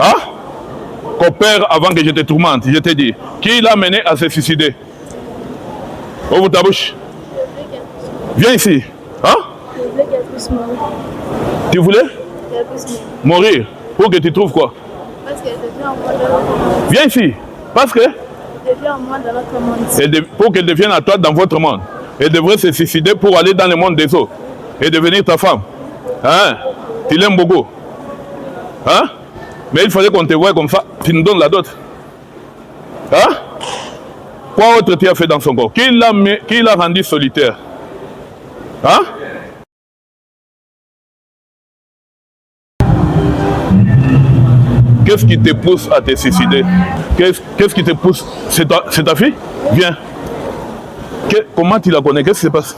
Hein? Coopère avant que je te tourmente. Je t'ai dit. Qui l'a mené à se suicider? Ouvre ta bouche. Viens ici. Hein? Tu voulais mourir? Pour que tu trouves quoi? Parce qu'elle devient en moi dans notre monde. Viens ici. Parce que? Elle devient en moi dans notre monde. Pour qu'elle devienne à toi dans votre monde. Elle devrait se suicider pour aller dans le monde des eaux. Et devenir ta femme. Hein? Tu l'aimes beaucoup. Hein? Mais il fallait qu'on te voie comme ça. Tu nous donnes la dot. Hein? Quoi autre tu as fait dans son corps? Qui l'a rendu solitaire? Hein? Qu'est-ce qui te pousse à te suicider? Qu'est-ce qui te pousse? C'est ta fille? Viens. Comment tu la connais? Qu'est-ce qui se passe?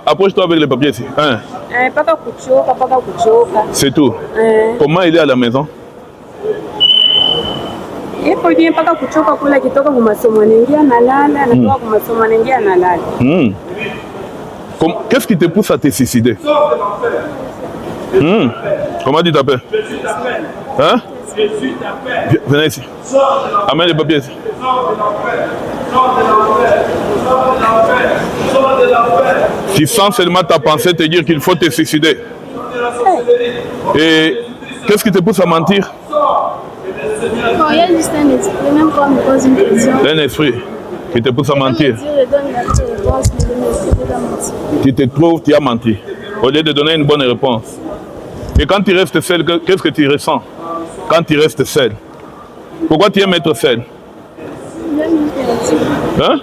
Approche-toi avec les papiers ici. Hein? C'est tout. Comment il est à la maison? Qu'est-ce qui te pousse à te suicider? Comment tu t'appelles? Hein? Venez ici. Amène les papiers ici. Tu sens seulement ta pensée te dire qu'il faut te suicider. Et qu'est-ce qui te pousse à mentir? Non, il y a juste un esprit, même quand on me pose une question. Un esprit qui te pousse à mentir. Tu te trouves, tu as menti. Au lieu de donner une bonne réponse. Et quand tu restes seul, qu'est-ce que tu ressens? Quand tu restes seul. Pourquoi tu aimes être seul? Hein?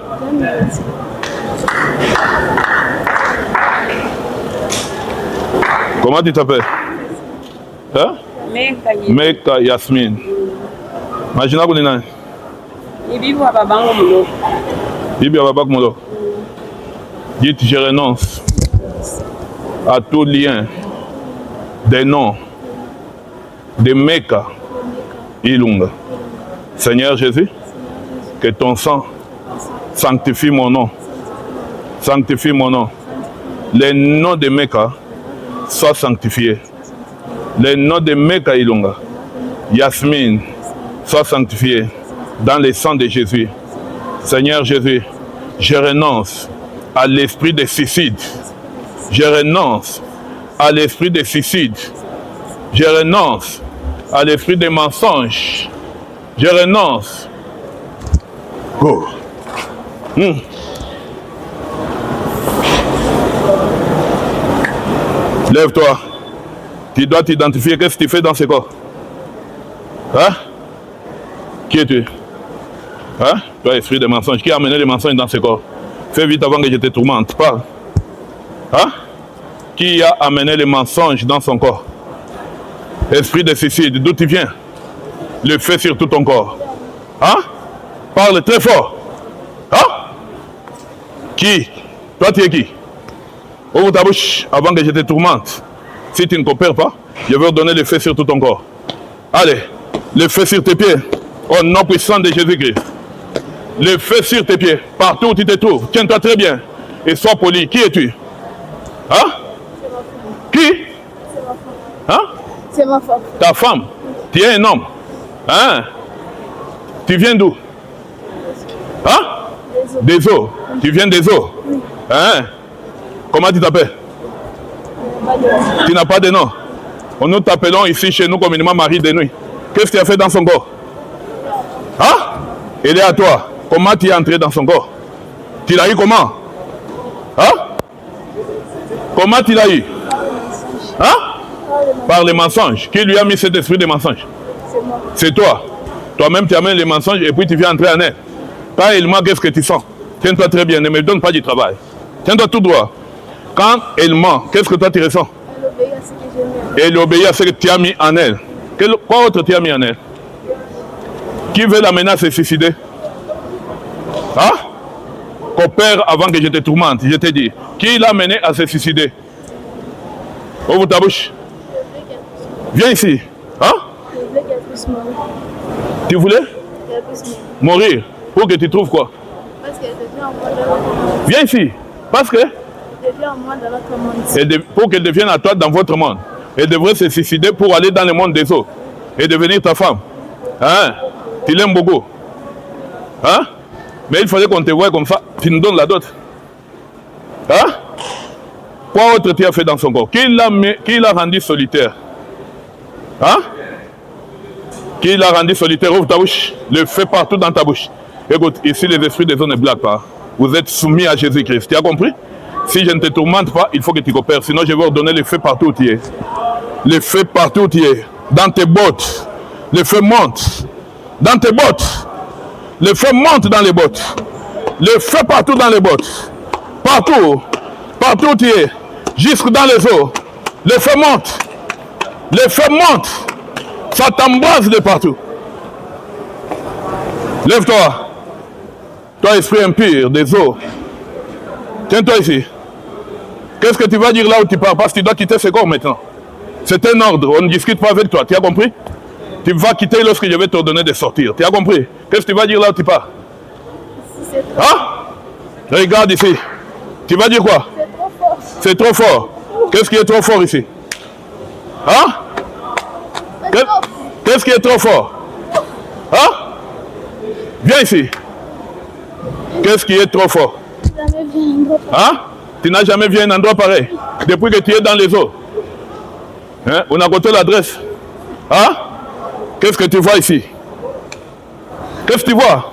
Comment tu t'appelles? Hein? Meka Yasmine. Imagina que nani? Bibi wa babango mulo. Bibi wa babango mulo. Dites, je renonce à tout lien des noms de Meka Ilunga. Seigneur Jésus, que ton sang sanctifie mon nom. Sanctifie mon nom. Les noms de Meka soient sanctifiés. Les noms de Meka Ilunga, Yasmine, soient sanctifiés dans le sang de Jésus. Seigneur Jésus, je renonce à l'esprit de suicide. Je renonce à l'esprit de suicide. Je renonce à l'esprit de mensonge. Je renonce. Oh. Lève-toi. Tu dois t'identifier. Qu'est-ce que tu fais dans ce corps? Hein? Qui es-tu? Hein? Toi, esprit de mensonge. Qui a amené les mensonges dans ce corps? Fais vite avant que je te tourmente. Parle. Hein? Qui a amené les mensonges dans son corps? Esprit de suicide, d'où tu viens? Le fais sur tout ton corps. Hein? Parle très fort. Hein? Qui? Toi, tu es qui? Ouvre ta bouche avant que je te tourmente. Si tu ne coopères pas, je vais donner le feu sur tout ton corps. Allez, le feu sur tes pieds. Au nom puissant de Jésus-Christ. Le feu sur tes pieds. Partout où tu te trouves. Tiens-toi très bien. Et sois poli. Qui es-tu? Hein? Qui? Hein? C'est ma femme. Ta femme? Tu es un homme? Hein? Tu viens d'où? Hein? Des eaux. Tu viens des eaux? Hein? Comment tu t'appelles? Tu n'as pas de nom. Nous t'appelons ici chez nous communément Marie de nuit. Qu'est-ce que tu as fait dans son corps? Hein? Il est à toi. Comment tu es entré dans son corps? Tu l'as eu comment? Hein? Comment tu l'as eu? Hein? Par les mensonges. Qui lui a mis cet esprit de mensonge? C'est moi. C'est toi. Toi-même tu amènes les mensonges et puis tu viens entrer en elle. Quand elle ment, qu'est-ce que tu sens? Tiens-toi très bien, ne me donne pas du travail. Tiens-toi tout droit. Quand elle ment, qu'est-ce que toi tu ressens? Elle obéit à ce que j'ai mis. Elle obéit à ce que tu as mis en elle. Quoi autre tu as mis en elle? Qui veut l'amener à se suicider? Hein? Coopère avant que je te tourmente, je t'ai dit. Qui l'a amené à se suicider? Ouvre ta bouche. Viens ici. Hein? Je voulais qu'elle puisse mourir. Tu voulais? Qu'elle puisse mourir. Mourir? Pour que tu trouves quoi? Parce qu'elle devient en moi dans notre monde. Viens ici. Parce que? Elle devient en moi dans notre monde. Pour qu'elle devienne à toi dans votre monde. Elle devrait se suicider pour aller dans le monde des eaux et devenir ta femme. Hein? Tu l'aimes beaucoup. Hein? Mais il fallait qu'on te voie comme ça. Tu nous donnes la dot. Hein? Quoi autre tu as fait dans son corps? Qui l'a rendu solitaire? Hein? Qui l'a rendu solitaire? Ouvre ta bouche. Le feu partout dans ta bouche. Écoute, ici les esprits des eaux ne blaguent pas. Vous êtes soumis à Jésus-Christ. Tu as compris? Si je ne te tourmente pas, il faut que tu coopères. Sinon, je vais ordonner le feu partout où tu es. Le feu partout où tu es. Dans tes bottes. Le feu monte. Dans tes bottes. Le feu monte dans les bottes. Le feu partout dans les bottes. Partout. Partout où tu es. Jusque dans les eaux. Le feu monte. Le feu monte. Ça t'embrase de partout. Lève-toi. Toi, esprit impur des eaux. Tiens-toi ici. Qu'est-ce que tu vas dire là où tu pars? Parce que tu dois quitter ce corps maintenant. C'est un ordre. On ne discute pas avec toi. Tu as compris? Tu vas quitter lorsque je vais te donner de sortir. Tu as compris? Qu'est-ce que tu vas dire là où tu pars? Hein? Regarde ici. Tu vas dire quoi? C'est trop fort. Qu'est-ce qui est trop fort ici? Hein? Qu'est-ce qui est trop fort? Hein? Viens ici. Qu'est-ce qui est trop fort? Hein? Tu n'as jamais vu un endroit pareil depuis que tu es dans les eaux. Hein? On a coté l'adresse. Hein? Qu'est-ce que tu vois ici? Qu'est-ce que tu vois?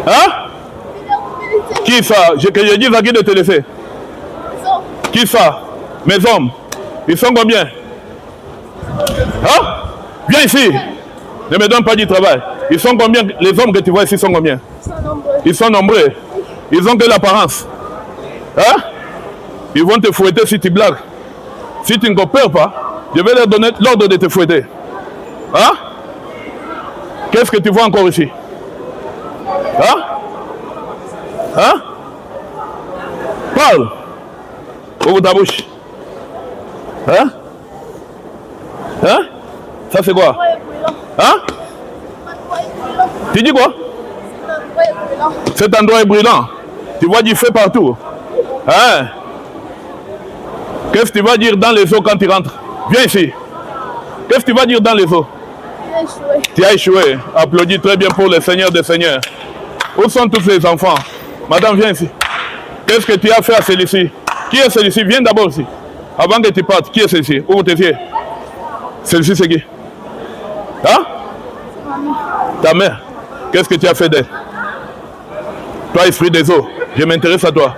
Hein? Qui ça? Que je dise à qui de te laisser? Qui ça? Mes hommes. Ils sont combien? Hein? Viens ici. Ne me donne pas du travail. Ils sont combien? Les hommes que tu vois ici sont combien? Ils sont nombreux. Ils ont que l'apparence. Hein? Ils vont te fouetter si tu blagues. Si tu ne coopères pas, je vais leur donner l'ordre de te fouetter. Hein? Qu'est-ce que tu vois encore ici? Hein? Hein? Parle. Ouvre ta bouche. Hein? Hein? Ça c'est quoi? Hein? Tu dis quoi? Cet endroit est brûlant. Tu vois du feu partout. Hein? Qu'est-ce que tu vas dire dans les eaux quand tu rentres? Viens ici. Qu'est-ce que tu vas dire dans les eaux? Tu as échoué. Applaudis très bien pour le Seigneur des Seigneurs. Où sont tous ces enfants? Madame, viens ici. Qu'est-ce que tu as fait à celui-ci? Qui est celui-ci? Viens d'abord ici. Avant que tu partes, qui est celui-ci? Ouvre tes yeux. Celui-ci, c'est qui? Hein? Ta mère. Qu'est-ce que tu as fait d'elle? Toi, esprit des eaux, je m'intéresse à toi.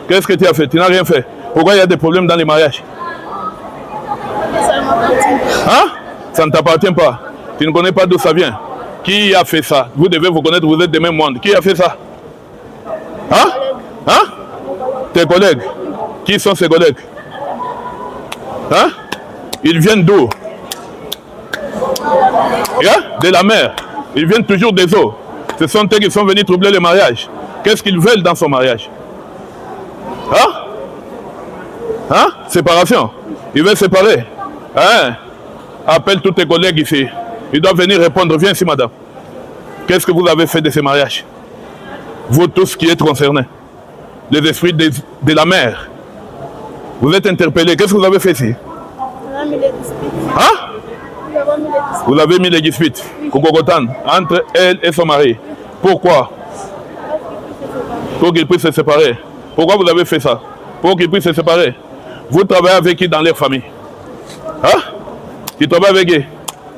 Qu'est-ce que tu as fait? Tu n'as rien fait. Pourquoi il y a des problèmes dans les mariages? Hein? Ça ne t'appartient pas. Tu ne connais pas d'où ça vient. Qui a fait ça? Vous devez vous connaître, vous êtes des mêmes mondes. Qui a fait ça? Hein? Hein? Tes collègues. Qui sont ces collègues? Hein? Ils viennent d'où? Hein? De la mer. Ils viennent toujours des eaux. Ce sont eux qui sont venus troubler le mariage. Qu'est-ce qu'ils veulent dans son mariage? Hein? Hein? Séparation. Ils veulent séparer. Hein? Appelle tous tes collègues ici. Ils doivent venir répondre. Viens ici, madame. Qu'est-ce que vous avez fait de ces mariages? Vous tous qui êtes concernés. Les esprits de la mer. Vous êtes interpellés. Qu'est-ce que vous avez fait ici? Hein? Vous avez mis les disputes. Kokokotan, entre elle et son mari. Pourquoi? Pour qu'ils puissent se séparer. Pourquoi vous avez fait ça? Pour qu'ils puissent se séparer. Vous travaillez avec qui dans leur famille? Hein? Tu travailles avec qui?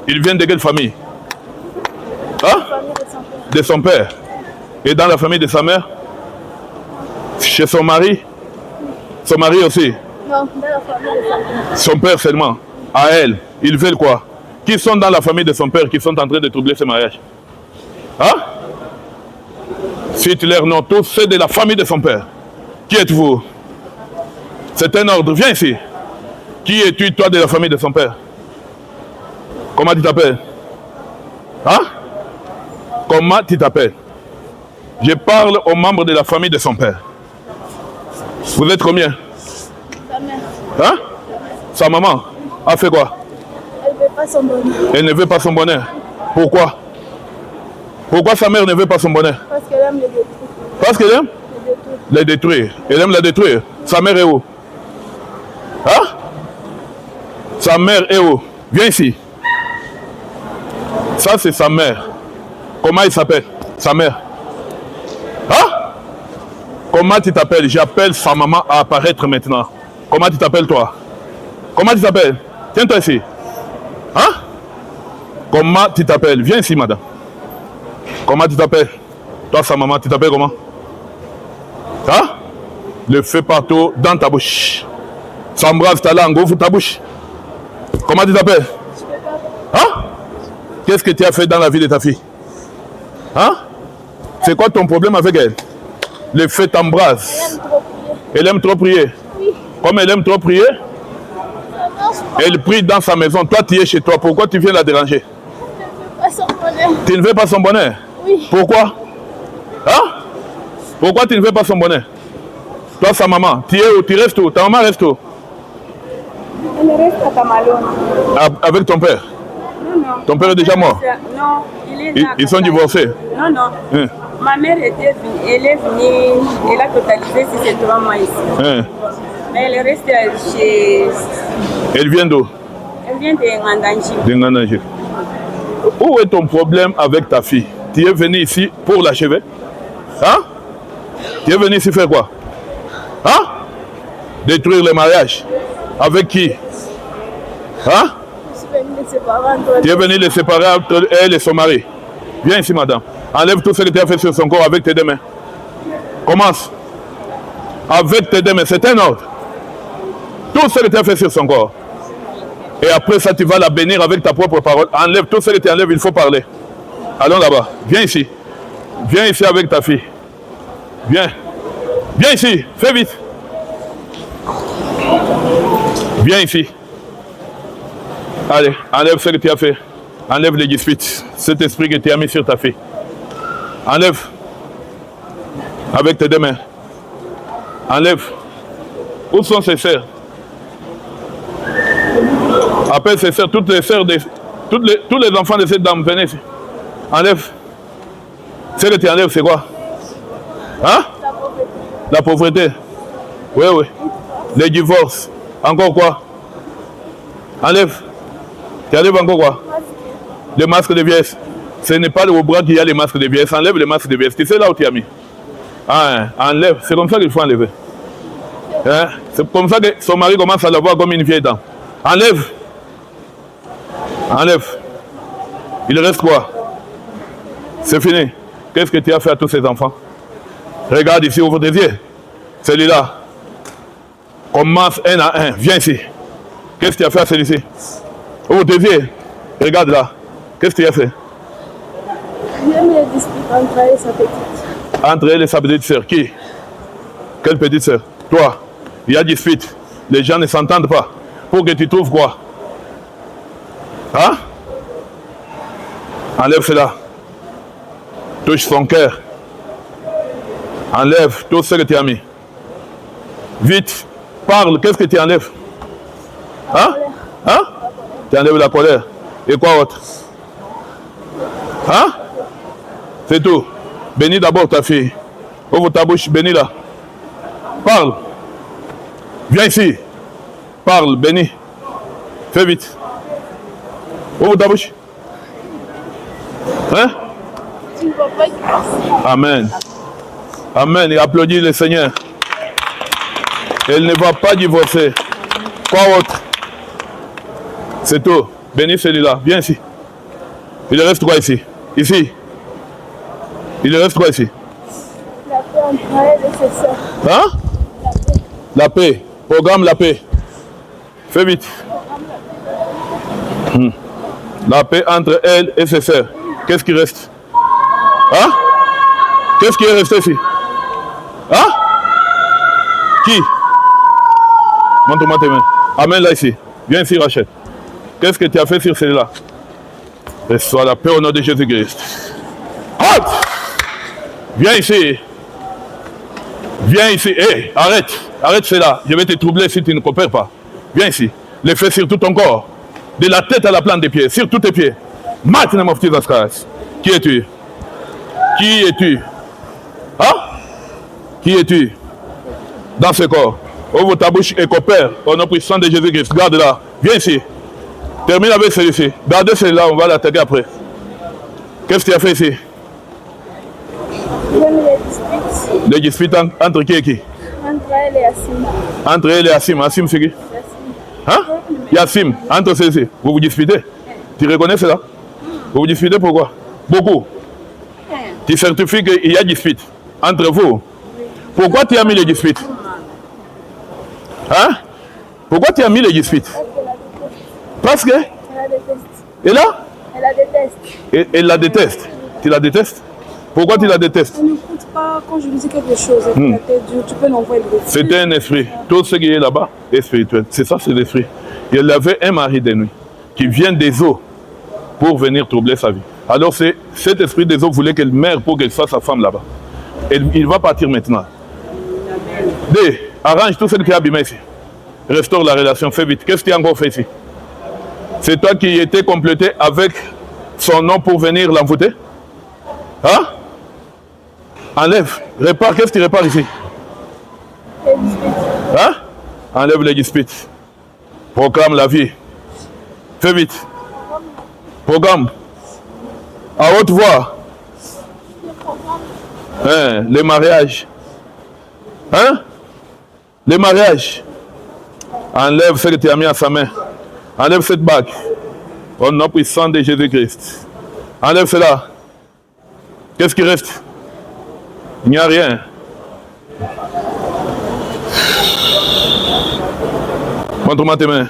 Ils viennent de quelle famille? Hein? De son père. Et dans la famille de sa mère? Chez son mari? Son mari aussi? Non, dans la famille de sa mère. Son père seulement. À elle. Ils veulent quoi? Qui sont dans la famille de son père qui sont en train de troubler ce mariage? Hein? Cite leur nom, tous ceux de la famille de son père. Qui êtes-vous? C'est un ordre, viens ici. Qui es-tu, toi, de la famille de son père? Comment tu t'appelles? Hein? Comment tu t'appelles? Je parle aux membres de la famille de son père. Vous êtes combien? Sa mère. Hein? Sa maman a fait quoi? Elle ne veut pas son bonheur. Elle ne veut pas son bonheur. Pourquoi? Pourquoi sa mère ne veut pas son bonheur? Parce qu'elle aime les détruire. Parce qu'elle aime? Les détruire. Elle aime la détruire. Sa mère est où? Hein? Sa mère est où? Viens ici. Ça, c'est sa mère. Comment il s'appelle? Sa mère. Hein? Comment tu t'appelles? J'appelle sa maman à apparaître maintenant. Comment tu t'appelles, toi? Comment tu t'appelles? Tiens-toi ici. Hein? Comment tu t'appelles? Viens ici, madame. Comment tu t'appelles? Toi, sa maman, tu t'appelles comment? Hein? Le feu partout dans ta bouche. S'embrase ta langue, ouvre ta bouche. Comment tu t'appelles? Hein? Qu'est-ce que tu as fait dans la vie de ta fille? Hein? C'est quoi ton problème avec elle? Le feu t'embrase. Elle aime trop prier. Oui. Comme elle aime trop prier, elle prie dans sa maison. Toi, tu es chez toi. Pourquoi tu viens la déranger? Pas son bonheur. Tu ne veux pas son bonheur? Oui. Pourquoi? Hein? Pourquoi tu ne veux pas son bonheur? Toi, sa maman, tu es où? Tu restes où? Ta maman reste où? Elle reste à Tamalone. Avec ton père? Non, non. Ton père est déjà mort? Non, il est là. Ils sont divorcés? Non, non. Hein? Ma mère était venue, elle est venue, elle a totalisé ces 3 mois ici. Hein? Mais elle reste chez... Elle vient d'où? Elle vient de Ngandanji. De Ngandanji. Où est ton problème avec ta fille? Tu es venu ici pour l'achever? Hein? Tu es venu ici faire quoi? Hein? Détruire le mariage. Avec qui? Hein? Je suis venue les séparer entre Tu es venu les séparer entre elle et son mari. Viens ici, madame. Enlève tout ce que tu as fait sur son corps avec tes deux mains. Commence. Avec tes deux mains. C'est un ordre. Tout ce que tu as fait sur son corps. Et après ça, tu vas la bénir avec ta propre parole. Enlève tout ce que tu enlèves, il faut parler. Allons là-bas. Viens ici. Viens ici avec ta fille. Viens. Viens ici. Fais vite. Viens ici. Allez, enlève ce que tu as fait. Enlève les disputes. Cet esprit que tu as mis sur ta fille. Enlève. Avec tes deux mains. Enlève. Où sont ses sœurs? Appelle ses sœurs, toutes les sœurs, tous les enfants de cette dame, venez ici. Enlève. Ce que tu enlèves, c'est quoi? Hein? La pauvreté. Oui, oui. Les divorces. Encore quoi? Enlève. Tu enlèves encore quoi? Le masque de vieillesse. Ce n'est pas au bras qu'il y a les masques de vieillesse. Enlève les masques de vieillesse. Tu sais là où tu as mis? Ah, enlève. C'est comme ça qu'il faut enlever. Hein? C'est comme ça que son mari commence à la voir comme une vieille dame. Enlève. Enlève. Il reste quoi? C'est fini. Qu'est-ce que tu as fait à tous ces enfants? Regarde ici, ouvre tes yeux. Celui-là. Commence un à un. Viens ici. Qu'est-ce que tu as fait à celui-ci? Ouvre tes yeux. Regarde là. Qu'est-ce que tu as fait? J'ai mis les disputes entre elle et sa petite. Entre elle et sa petite sœur. Qui? Quelle petite sœur? Toi. Il y a dispute. Les gens ne s'entendent pas. Pour que tu trouves quoi? Hein? Enlève cela. Touche son cœur. Enlève tout ce que tu as mis. Vite. Parle. Qu'est-ce que tu enlèves? Hein? Hein? Tu enlèves la colère. Et quoi autre? Hein? C'est tout. Bénis d'abord ta fille. Ouvre ta bouche, bénis-la. Parle. Viens ici. Parle, bénis. Fais vite. Ouvre ta bouche. Hein? Tu ne vas pas y passer. Amen. Amen. Et applaudis le Seigneur. Elle ne va pas divorcer. Quoi autre? C'est tout. Bénis celui-là. Viens ici. Il reste quoi ici? Ici. Il reste quoi ici? La paix entre elle et ses sœurs. Hein? La paix. Programme la paix. Fais vite. La paix entre elle et ses sœurs. Qu'est-ce qui reste? Hein? Qu'est-ce qui est resté ici? Hein? Qui? Montre-moi tes mains. Amène là ici. Viens ici, Rachel. Qu'est-ce que tu as fait sur celui-là? Reçois la paix au nom de Jésus-Christ. Halt! Viens ici. Viens ici. Hé, arrête. Arrête cela. Je vais te troubler si tu ne coopères pas. Viens ici. Les fais sur tout ton corps. De la tête à la plante des pieds. Sur tous tes pieds. Maintenant, mon petit Christ. Qui es-tu? Qui es-tu? Hein? Qui es-tu? Dans ce corps. Ouvre ta bouche et coopère. Au nom puissant de Jésus-Christ. Garde là. Viens ici. Termine avec celui-ci. Gardez celui-là, on va l'attaquer après. Qu'est-ce que tu as fait ici? Les disputes entre qui et qui? Entre elle et Assim. Entre elle et Assim. Assim, c'est qui? Hein? Yassim. Entre ceux-ci. Vous vous disputez? Tu reconnais cela? Vous vous disputez pourquoi? Beaucoup. Tu certifies qu'il y a dispute entre vous. Pourquoi tu as mis les disputes? Hein? Pourquoi tu as mis les disputes? Parce que? Elle la déteste. Et là? Elle la déteste. Elle la déteste. Tu la détestes? Pourquoi tu la détestes? Elle n'écoute pas quand je lui dis quelque chose. La tête dure, tu peux l'envoyer le refus. C'était un esprit. Tout ce qui est là-bas est spirituel. C'est ça, c'est l'esprit. Il avait un mari de nuit qui vient des eaux pour venir troubler sa vie. Alors cet esprit des eaux voulait qu'elle meure pour qu'elle soit sa femme là-bas. Il va partir maintenant. D, arrange tout ce qui est abîmé ici. Restaure la relation, fais vite. Qu'est-ce que tu as encore fait ici? C'est toi qui étais complété avec son nom pour venir l'envoûter? Hein? Enlève, répare. Qu'est-ce que tu répares ici? Hein? Enlève les disputes. Proclame la vie. Fais vite. Programme. À haute voix. Hein? Les mariages. Hein? Les mariages. Enlève ce que tu as mis à sa main. Enlève cette bague. Au nom puissant de Jésus-Christ. Enlève cela. Qu'est-ce qui reste? Il n'y a rien. Montre-moi tes mains.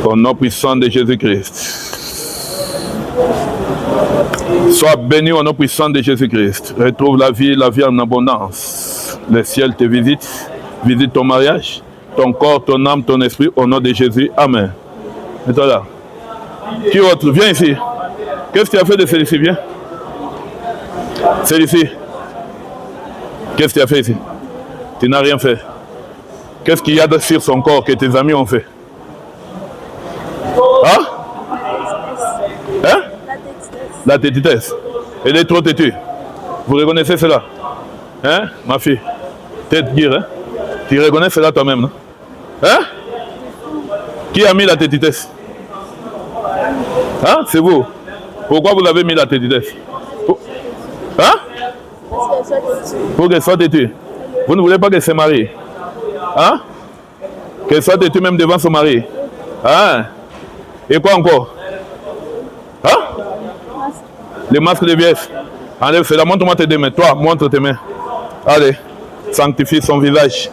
Au nom puissant de Jésus-Christ. Sois béni au nom puissant de Jésus-Christ. Retrouve la vie en abondance. Le ciel te visite. Visite ton mariage, ton corps, ton âme, ton esprit, au nom de Jésus. Amen. Et toi là. Qui autre? Viens ici. Qu'est-ce que tu as fait de celui-ci? Viens. Celui-ci. Qu'est-ce que tu as fait ici? Tu n'as rien fait. Qu'est-ce qu'il y a sur son corps que tes amis ont fait? Hein? Hein? La tétitesse. Elle est trop têtue. Vous reconnaissez cela? Hein, ma fille? Tête dure, hein? Tu reconnais cela toi-même, non? Hein? Qui a mis la tétitesse? Hein? C'est vous. Pourquoi vous avez mis la tétitesse? Hein? Pour qu'elle soit têtue. Vous ne voulez pas qu'elle se marie? Hein? Qu'elle soit têtue même devant son mari? Hein? Et quoi encore? Hein? Le masque de vieillesse. Enlève cela, montre-moi tes deux mains. Toi, montre tes mains. Allez, sanctifie son visage.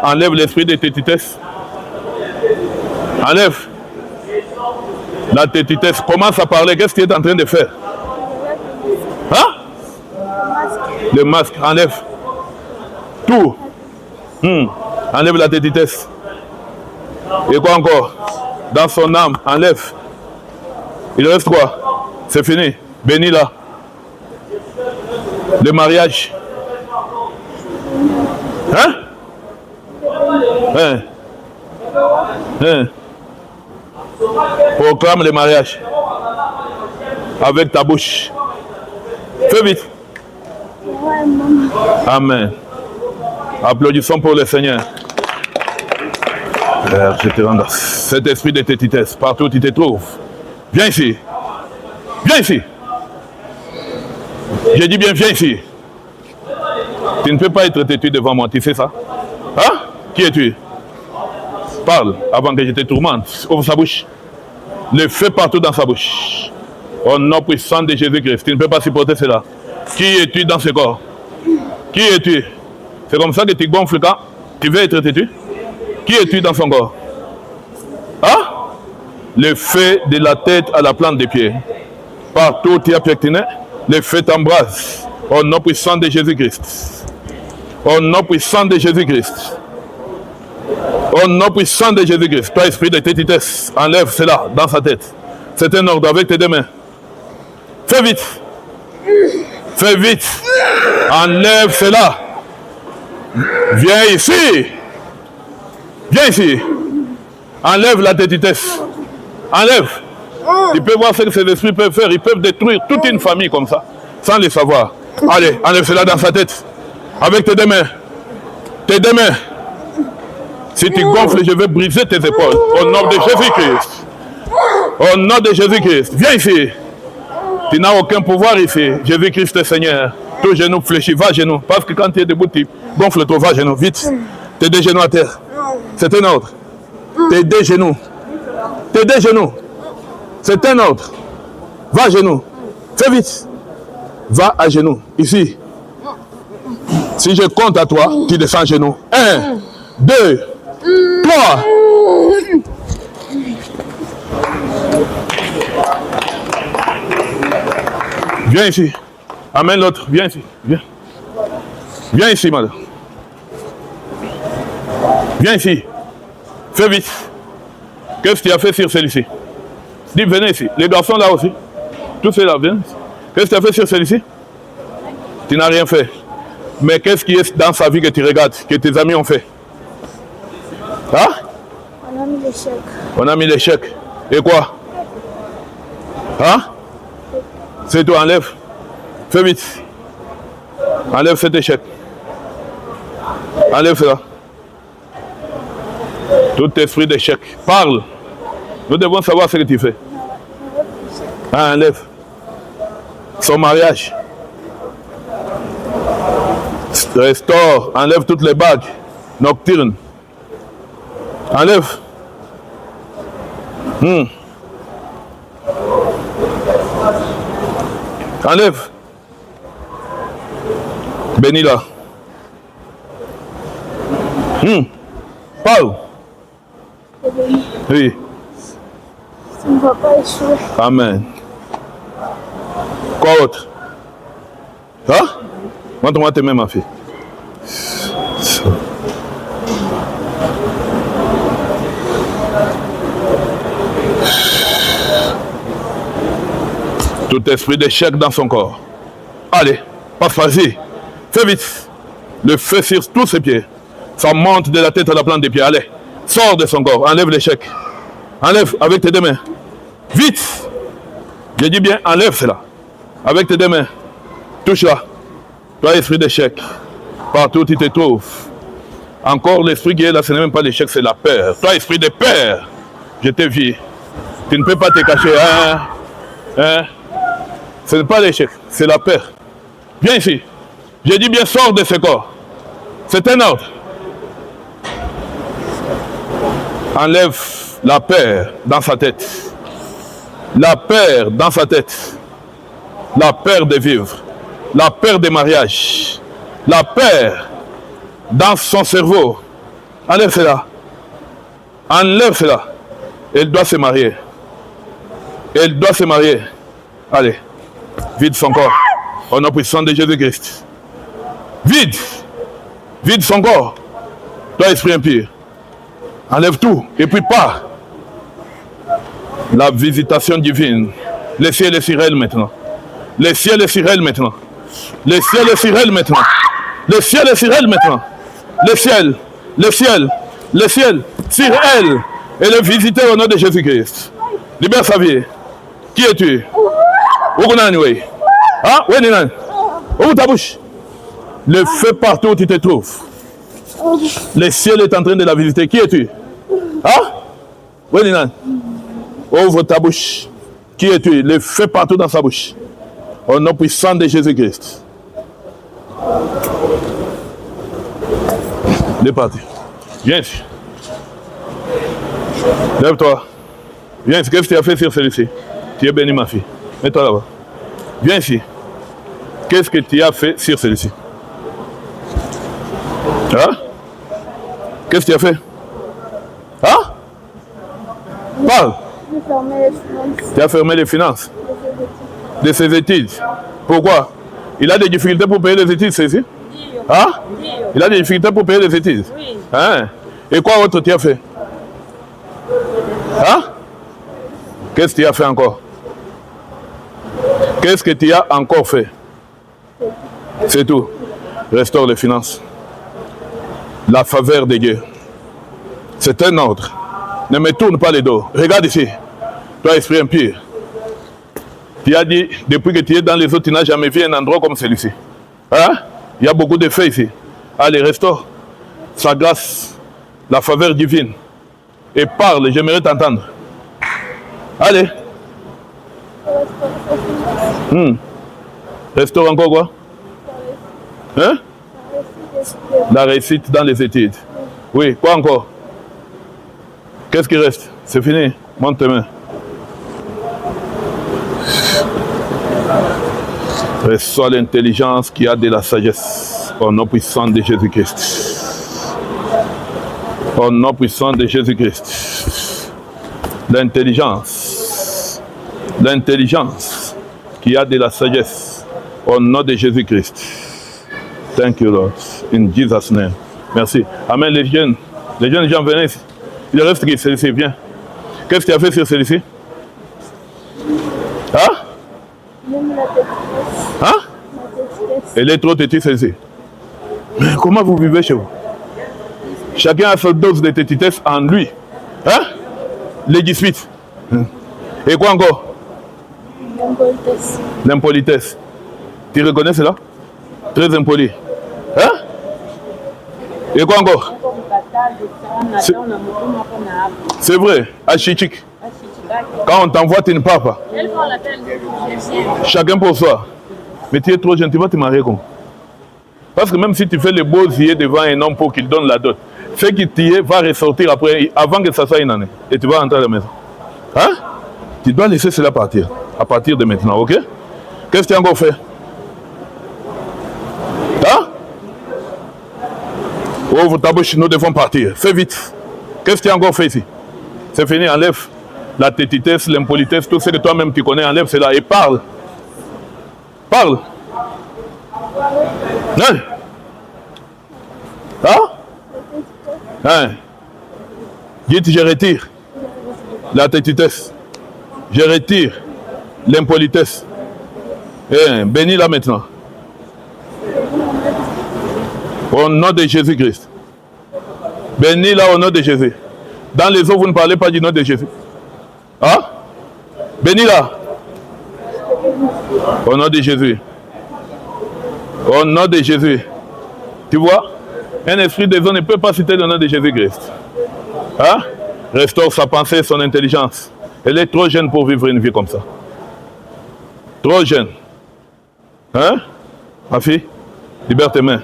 Enlève l'esprit de tétitesse. Enlève la tétitesse. Commence à parler. Qu'est-ce que tu es en train de faire? Hein? Le masque, enlève. Tout. Enlève la tétitesse. Et quoi encore? Dans son âme, enlève. Il reste quoi? C'est fini. Bénis là. Le mariage. Hein? Hein? Hein? Proclame le mariage. Avec ta bouche. Fais vite. Amen. Applaudissons pour le Seigneur. Père, je te rends cet esprit de tétitesse partout où tu te trouves. Viens ici. Viens ici. J'ai dit bien, viens ici. Tu ne peux pas être têtu devant moi, tu sais ça? Hein? Qui es-tu? Parle avant que je te tourmente. Ouvre sa bouche. Le feu partout dans sa bouche. Au nom puissant de Jésus-Christ. Tu ne peux pas supporter cela. Qui es-tu dans ce corps? Qui es-tu? C'est comme ça que tu gonfles quand tu veux être têtu? Qui es-tu dans son corps? Hein? Le feu de la tête à la plante des pieds. Partout où tu as piétiné, le feu t'embrase. Au nom puissant de Jésus-Christ. Au nom puissant de Jésus-Christ. Au nom puissant de Jésus-Christ. Toi, esprit de tétitesse, enlève cela dans sa tête. C'est un ordre avec tes deux mains. Fais vite. Fais vite. Enlève cela. Viens ici. Viens ici. Enlève la tétitesse. Enlève. Tu peux voir ce que ces esprits peuvent faire. Ils peuvent détruire toute une famille comme ça, sans le savoir. Allez, enlève cela dans sa tête. Avec tes deux mains. Tes deux mains. Si tu gonfles, je vais briser tes épaules. Au nom de Jésus-Christ. Au nom de Jésus-Christ. Viens ici. Tu n'as aucun pouvoir ici. Jésus-Christ est Seigneur. Tout genou fléchis, va à genoux. Parce que quand tu es debout, tu gonfles toi, va à genoux. Vite. Tes deux genoux à terre. C'est un ordre. Tes deux genoux. Tes deux genoux. C'est un ordre. Va à genoux. Fais vite. Va à genoux. Ici. Si je compte à toi, tu descends à genoux. 1, 2, 3. Viens ici. Amène l'autre. Viens ici. Viens. Viens ici, madame. Viens ici. Fais vite. Qu'est-ce que tu as fait sur celui-ci? Dis, venez ici. Les garçons là aussi. Tous ceux-là, viens ici. Qu'est-ce que tu as fait sur celui-ci? Tu n'as rien fait. Mais qu'est-ce qui est dans sa vie que tu regardes, que tes amis ont fait? Hein? On a mis l'échec. On a mis l'échec. Et quoi? Hein? C'est tout, enlève. Fais vite. Enlève cet échec. Enlève cela. Tout esprit d'échec. Parle. Nous devons savoir ce que tu fais. Ah, enlève. Son mariage. Restaure. Enlève toutes les bagues nocturnes. Enlève. Enlève. Bénis-la. Parle. Oui. Ça ne va pas échouer. Amen. Quoi autre? Hein? Montre-moi tes mains, ma fille. Tout esprit d'échec dans son corps. Allez, passe vas-y. Fais vite. Le feu sur tous ses pieds. Ça monte de la tête à la plante des pieds. Allez, sors de son corps. Enlève l'échec. Enlève avec tes deux mains. Vite. Je dis bien, enlève cela. Avec tes deux mains. Touche-la. Toi, esprit d'échec. Partout où tu te trouves. Encore l'esprit qui est là, ce n'est même pas l'échec, c'est la peur. Toi, esprit de peur, je te vis. Tu ne peux pas te cacher. Hein? Ce n'est pas l'échec, c'est la peur. Viens ici. J'ai dit bien, sors de ce corps. C'est un ordre. Enlève la peur dans sa tête. La peur dans sa tête. La peur de vivre. La peur des mariages. La peur dans son cerveau. Enlève cela. Enlève cela. Elle doit se marier. Elle doit se marier. Allez. Vide son corps. Au nom puissant de Jésus-Christ. Vide. Vide son corps. Toi, esprit impur. Enlève tout. Et puis pars. La visitation divine. Le ciel est sur elle maintenant. Le ciel est sur elle maintenant. Le ciel est sur elle maintenant. Le ciel est sur elle maintenant. Le ciel. Le ciel. Le ciel. Sur elle. Elle est visitée au nom de Jésus-Christ. Libère sa vie. Qui es-tu? Ah, oui, Ninan. Ouvre ta bouche. Le feu partout où tu te trouves. Le ciel est en train de la visiter. Qui es-tu? Ah? Oui, Ninan. Ouvre ta bouche. Qui es-tu? Le feu partout dans sa bouche. Au nom puissant de Jésus-Christ. Il est parti. Viens ici. Lève-toi. Viens ici. Qu'est-ce que tu as fait sur celui-ci? Tu es béni, ma fille. Mets-toi là-bas. Viens ici. Qu'est-ce que tu as fait sur celui-ci? Hein? Qu'est-ce que tu as fait? Hein? Parle. Tu as fermé les finances de ses études. Pourquoi? Il a des difficultés pour payer les études, c'est ici? Hein? Il a des difficultés pour payer les études. Oui. Hein? Et quoi autre tu as fait? Hein? Qu'est-ce que tu as fait encore? Qu'est-ce que tu as encore fait? C'est tout. Restaure les finances. La faveur de Dieu. C'est un ordre. Ne me tourne pas les dos. Regarde ici. Toi, esprit impur. Tu as dit, depuis que tu es dans les autres, tu n'as jamais vu un endroit comme celui-ci. Hein? Il y a beaucoup de feux ici. Allez, restaure. Sa grâce la faveur divine. Et parle, j'aimerais t'entendre. Allez. Restaure encore quoi? Hein? La réussite dans les études. Oui, quoi encore? Qu'est-ce qui reste? C'est fini. Monte tes mains. Reçois l'intelligence qui a de la sagesse. Au nom puissant de Jésus-Christ. Au nom puissant de Jésus-Christ. L'intelligence. L'intelligence qui a de la sagesse. Au nom de Jésus-Christ. Thank you, Lord. In Jesus' name. Merci. Amen, les jeunes gens venaient ici. Il reste qui? Celui-ci, viens. Qu'est-ce que tu as fait sur celui-ci? Hein? Hein? Elle est trop têtue, celle-ci. Mais comment vous vivez chez vous? Chacun a sa dose de tétitesse en lui. Hein? Les disputes. Et quoi encore? L'impolitesse. L'impolitesse. Tu reconnais cela? Très impoli. Hein? Et quoi encore? C'est vrai, achichik. Quand on t'envoie, tu ne pars pas. Chacun pour soi. Mais tu es trop jeune, tu vas te marier comme. Parce que même si tu fais les beaux yeux devant un homme pour qu'il donne la dot, ce qui t'y est va ressortir après, avant que ça soit une année. Et tu vas rentrer à la maison. Hein? Tu dois laisser cela partir. À partir de maintenant, ok? Qu'est-ce que tu as encore fait? Hein? Ouvre ta bouche, nous devons partir. Fais vite. Qu'est-ce que tu as encore fait ici? C'est fini, enlève la tétitesse, l'impolitesse, tout ce que toi-même tu connais, enlève cela et parle. Parle. Hein? Hein? Hein? Dites, je retire la tétitesse. Je retire l'impolitesse. Eh, bénis-la maintenant. Au nom de Jésus-Christ. Bénis-la au nom de Jésus. Dans les eaux, vous ne parlez pas du nom de Jésus. Hein? Bénis-la. Au nom de Jésus. Au nom de Jésus. Tu vois? Un esprit des eaux ne peut pas citer le nom de Jésus-Christ. Hein? Restaure sa pensée, son intelligence. Elle est trop jeune pour vivre une vie comme ça. Trop jeune. Hein? Ma fille, libère tes mains.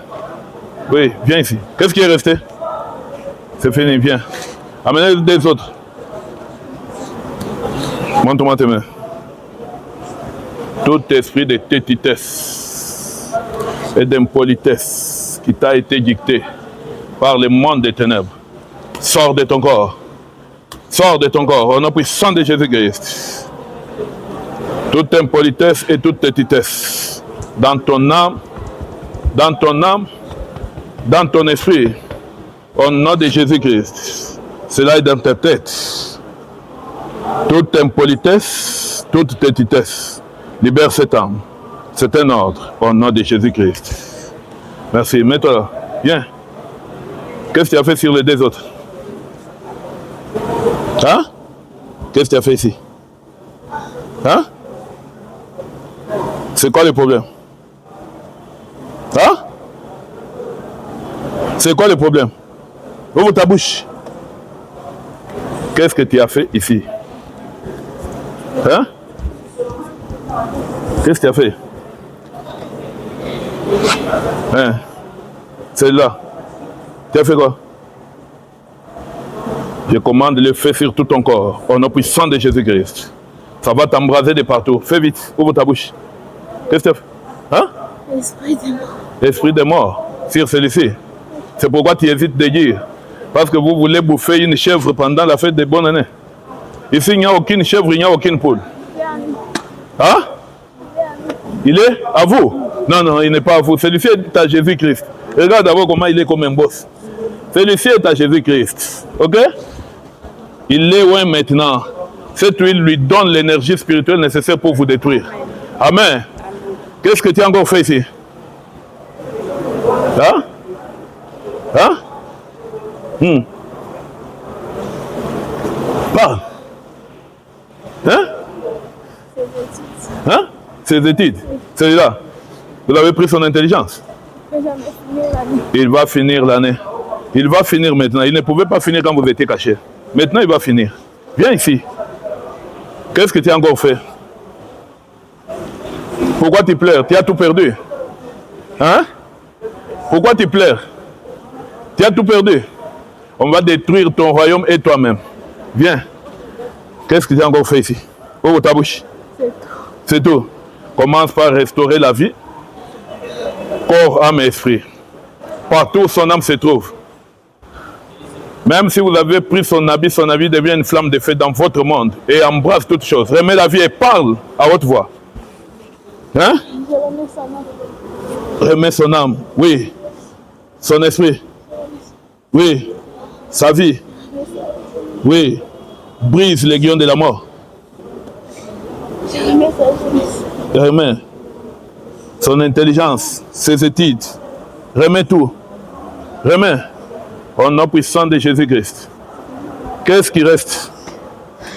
Oui, viens ici. Qu'est-ce qui est resté? C'est fini, viens. Amenez des autres. Montre-moi tes mains. Tout esprit de tétitesse et d'impolitesse qui t'a été dicté par le monde des ténèbres, sors de ton corps. Sors de ton corps, au nom puissant de Jésus-Christ. Toute impolitesse et toute tétitesse dans ton âme, dans ton esprit, au nom de Jésus-Christ. Cela est dans ta tête. Toute impolitesse, toute tétitesse, libère cette âme. C'est un ordre, au nom de Jésus-Christ. Merci, mets-toi là. Viens. Qu'est-ce que tu as fait sur les deux autres? Hein? Qu'est-ce que tu as fait ici? Hein? C'est quoi le problème? Hein? C'est quoi le problème? Ouvre ta bouche. Qu'est-ce que tu as fait ici? Hein? Qu'est-ce que tu as fait? Hein? Celle-là. Tu as fait quoi? Je commande le feu sur tout ton corps, au nom puissant de Jésus-Christ. Ça va t'embraser de partout. Fais vite, ouvre ta bouche. Qu'est-ce que tu as fait? Hein? Esprit de mort. Esprit de mort sur celui-ci. C'est pourquoi tu hésites de dire. Parce que vous voulez bouffer une chèvre pendant la fête de bonne année. Ici, il n'y a aucune chèvre, il n'y a aucune poule. Hein? Il est à vous? Non, non, il n'est pas à vous. Celui-ci est à Jésus-Christ. Regarde d'abord comment il est comme un boss. Celui-ci est à Jésus-Christ. Ok? Il est loin maintenant. Cette huile lui donne l'énergie spirituelle nécessaire pour vous détruire. Amen. Qu'est-ce que tu as encore fait ici? Hein? Hein? Parle. Hein? Hein? Ses études. Celui-là. Vous avez pris son intelligence. Il va finir l'année. Il va finir maintenant. Il ne pouvait pas finir quand vous étiez caché. Maintenant, il va finir. Viens ici. Qu'est-ce que tu as encore fait? Pourquoi tu pleures? Tu as tout perdu. Hein? Pourquoi tu pleures? Tu as tout perdu. On va détruire ton royaume et toi-même. Viens. Qu'est-ce que tu as encore fait ici? Ouvre ta bouche. C'est tout. C'est tout. Commence par restaurer la vie. Corps, âme et esprit. Partout où son âme se trouve. Même si vous avez pris son habit devient une flamme de feu dans votre monde et embrasse toutes choses. Remets la vie et parle à haute voix. Hein? Je remets son âme. Remets son âme, oui. Son esprit, oui. Sa vie, oui. Brise les guillons de la mort. Je remets sa jeunesse. Remets son intelligence, ses études. Remets tout. Remets. Au nom puissant de Jésus-Christ. Qu'est-ce qui reste?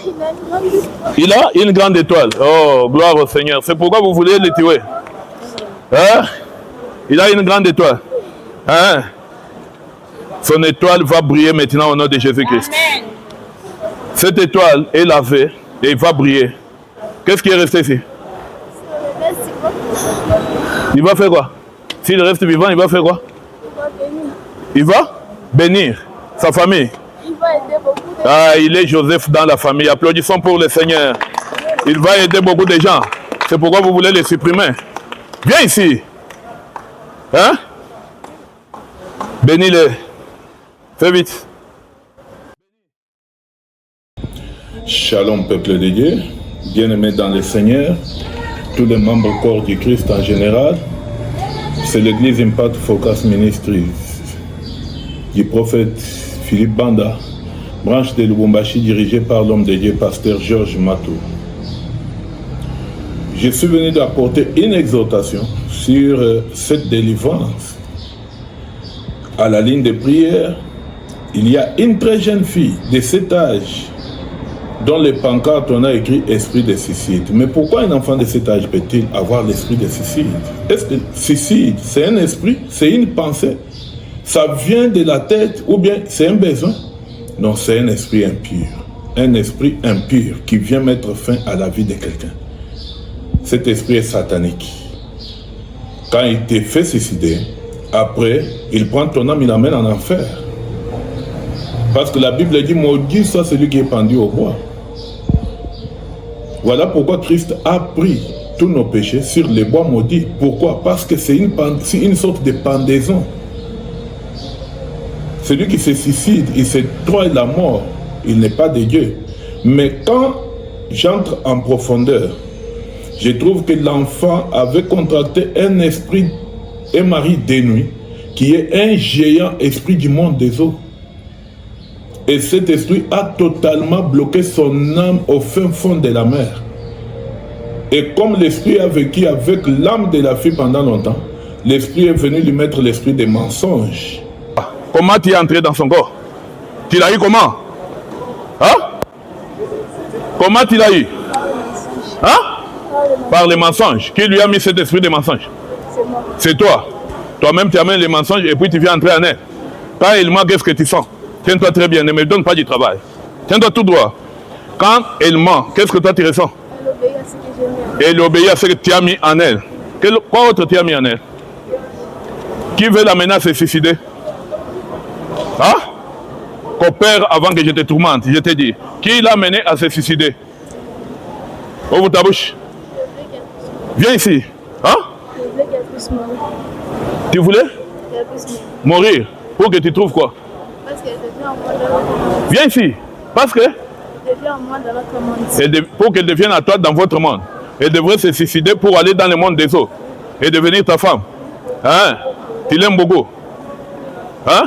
Il a une grande étoile. Il a une grande étoile. Oh, gloire au Seigneur. C'est pourquoi vous voulez le tuer. Hein? Il a une grande étoile. Hein? Son étoile va briller maintenant au nom de Jésus-Christ. Cette étoile est lavée et va briller. Qu'est-ce qui est resté ici? Il va faire quoi? S'il reste vivant, il va faire quoi? Il va bénir sa famille. Il va aider beaucoup de gens. Ah, il est Joseph dans la famille. Applaudissons pour le Seigneur. Il va aider beaucoup de gens. C'est pourquoi vous voulez les supprimer. Viens ici. Hein? Bénis-les. Fais vite. Shalom, peuple de Dieu. Bien-aimés dans le Seigneur. Tous les membres corps du Christ en général. C'est l'église Impact Focus Ministries du prophète Philippe Banda, branche de Lubumbashi dirigée par l'homme de Dieu, pasteur Georges Matou. Je suis venu d'apporter une exhortation sur cette délivrance. À la ligne de prière, il y a une très jeune fille de cet âge dont les pancartes on a écrit esprit de suicide. Mais pourquoi un enfant de cet âge peut-il avoir l'esprit de suicide? Est-ce que suicide, c'est un esprit, c'est une pensée? Ça vient de la tête ou bien c'est un besoin? Non, c'est un esprit impur. Un esprit impur qui vient mettre fin à la vie de quelqu'un. Cet esprit est satanique. Quand il te fait suicider, après, il prend ton âme, il l'amène en enfer. Parce que la Bible dit, maudit soit celui qui est pendu au bois. Voilà pourquoi Christ a pris tous nos péchés sur les bois maudits. Pourquoi? Parce que c'est une sorte de pendaison. Celui qui se suicide, il se croit la mort, il n'est pas de Dieu. Mais quand j'entre en profondeur, je trouve que l'enfant avait contracté un esprit, un mari dénué, qui est un géant esprit du monde des eaux. Et cet esprit a totalement bloqué son âme au fin fond de la mer. Et comme l'esprit a vécu avec l'âme de la fille pendant longtemps, l'esprit est venu lui mettre l'esprit des mensonges. Comment tu es entré dans son corps? Tu l'as eu comment? Hein? Comment tu l'as eu? Hein? Par les mensonges. Qui lui a mis cet esprit de mensonge? C'est moi. C'est toi. Toi-même tu amènes les mensonges et puis tu viens entrer en elle. Quand elle ment, qu'est-ce que tu sens? Tiens-toi très bien, ne me donne pas du travail. Tiens-toi tout droit. Quand elle ment, qu'est-ce que toi tu ressens? Elle obéit à ce que j'ai mis. Elle obéit à ce que tu as mis en elle. Quoi autre tu as mis en elle? Qui veut l'amener à se suicider? Hein? Coopère avant que je te tourmente, je te dis. Qui l'a amené à se suicider? Ouvre ta bouche. Viens ici. Hein? Je voulais qu'elle puisse mourir. Tu voulais Qu'elle puisse mourir. mourir? Pour que tu trouves quoi? Parce qu'elle devient en moi dans notre monde. Viens ici. Parce que Elle devient en moi dans notre monde. pour qu'elle devienne à toi dans votre monde. Elle devrait se suicider pour aller dans le monde des eaux et devenir ta femme. Hein? Tu l'aimes beaucoup. Hein?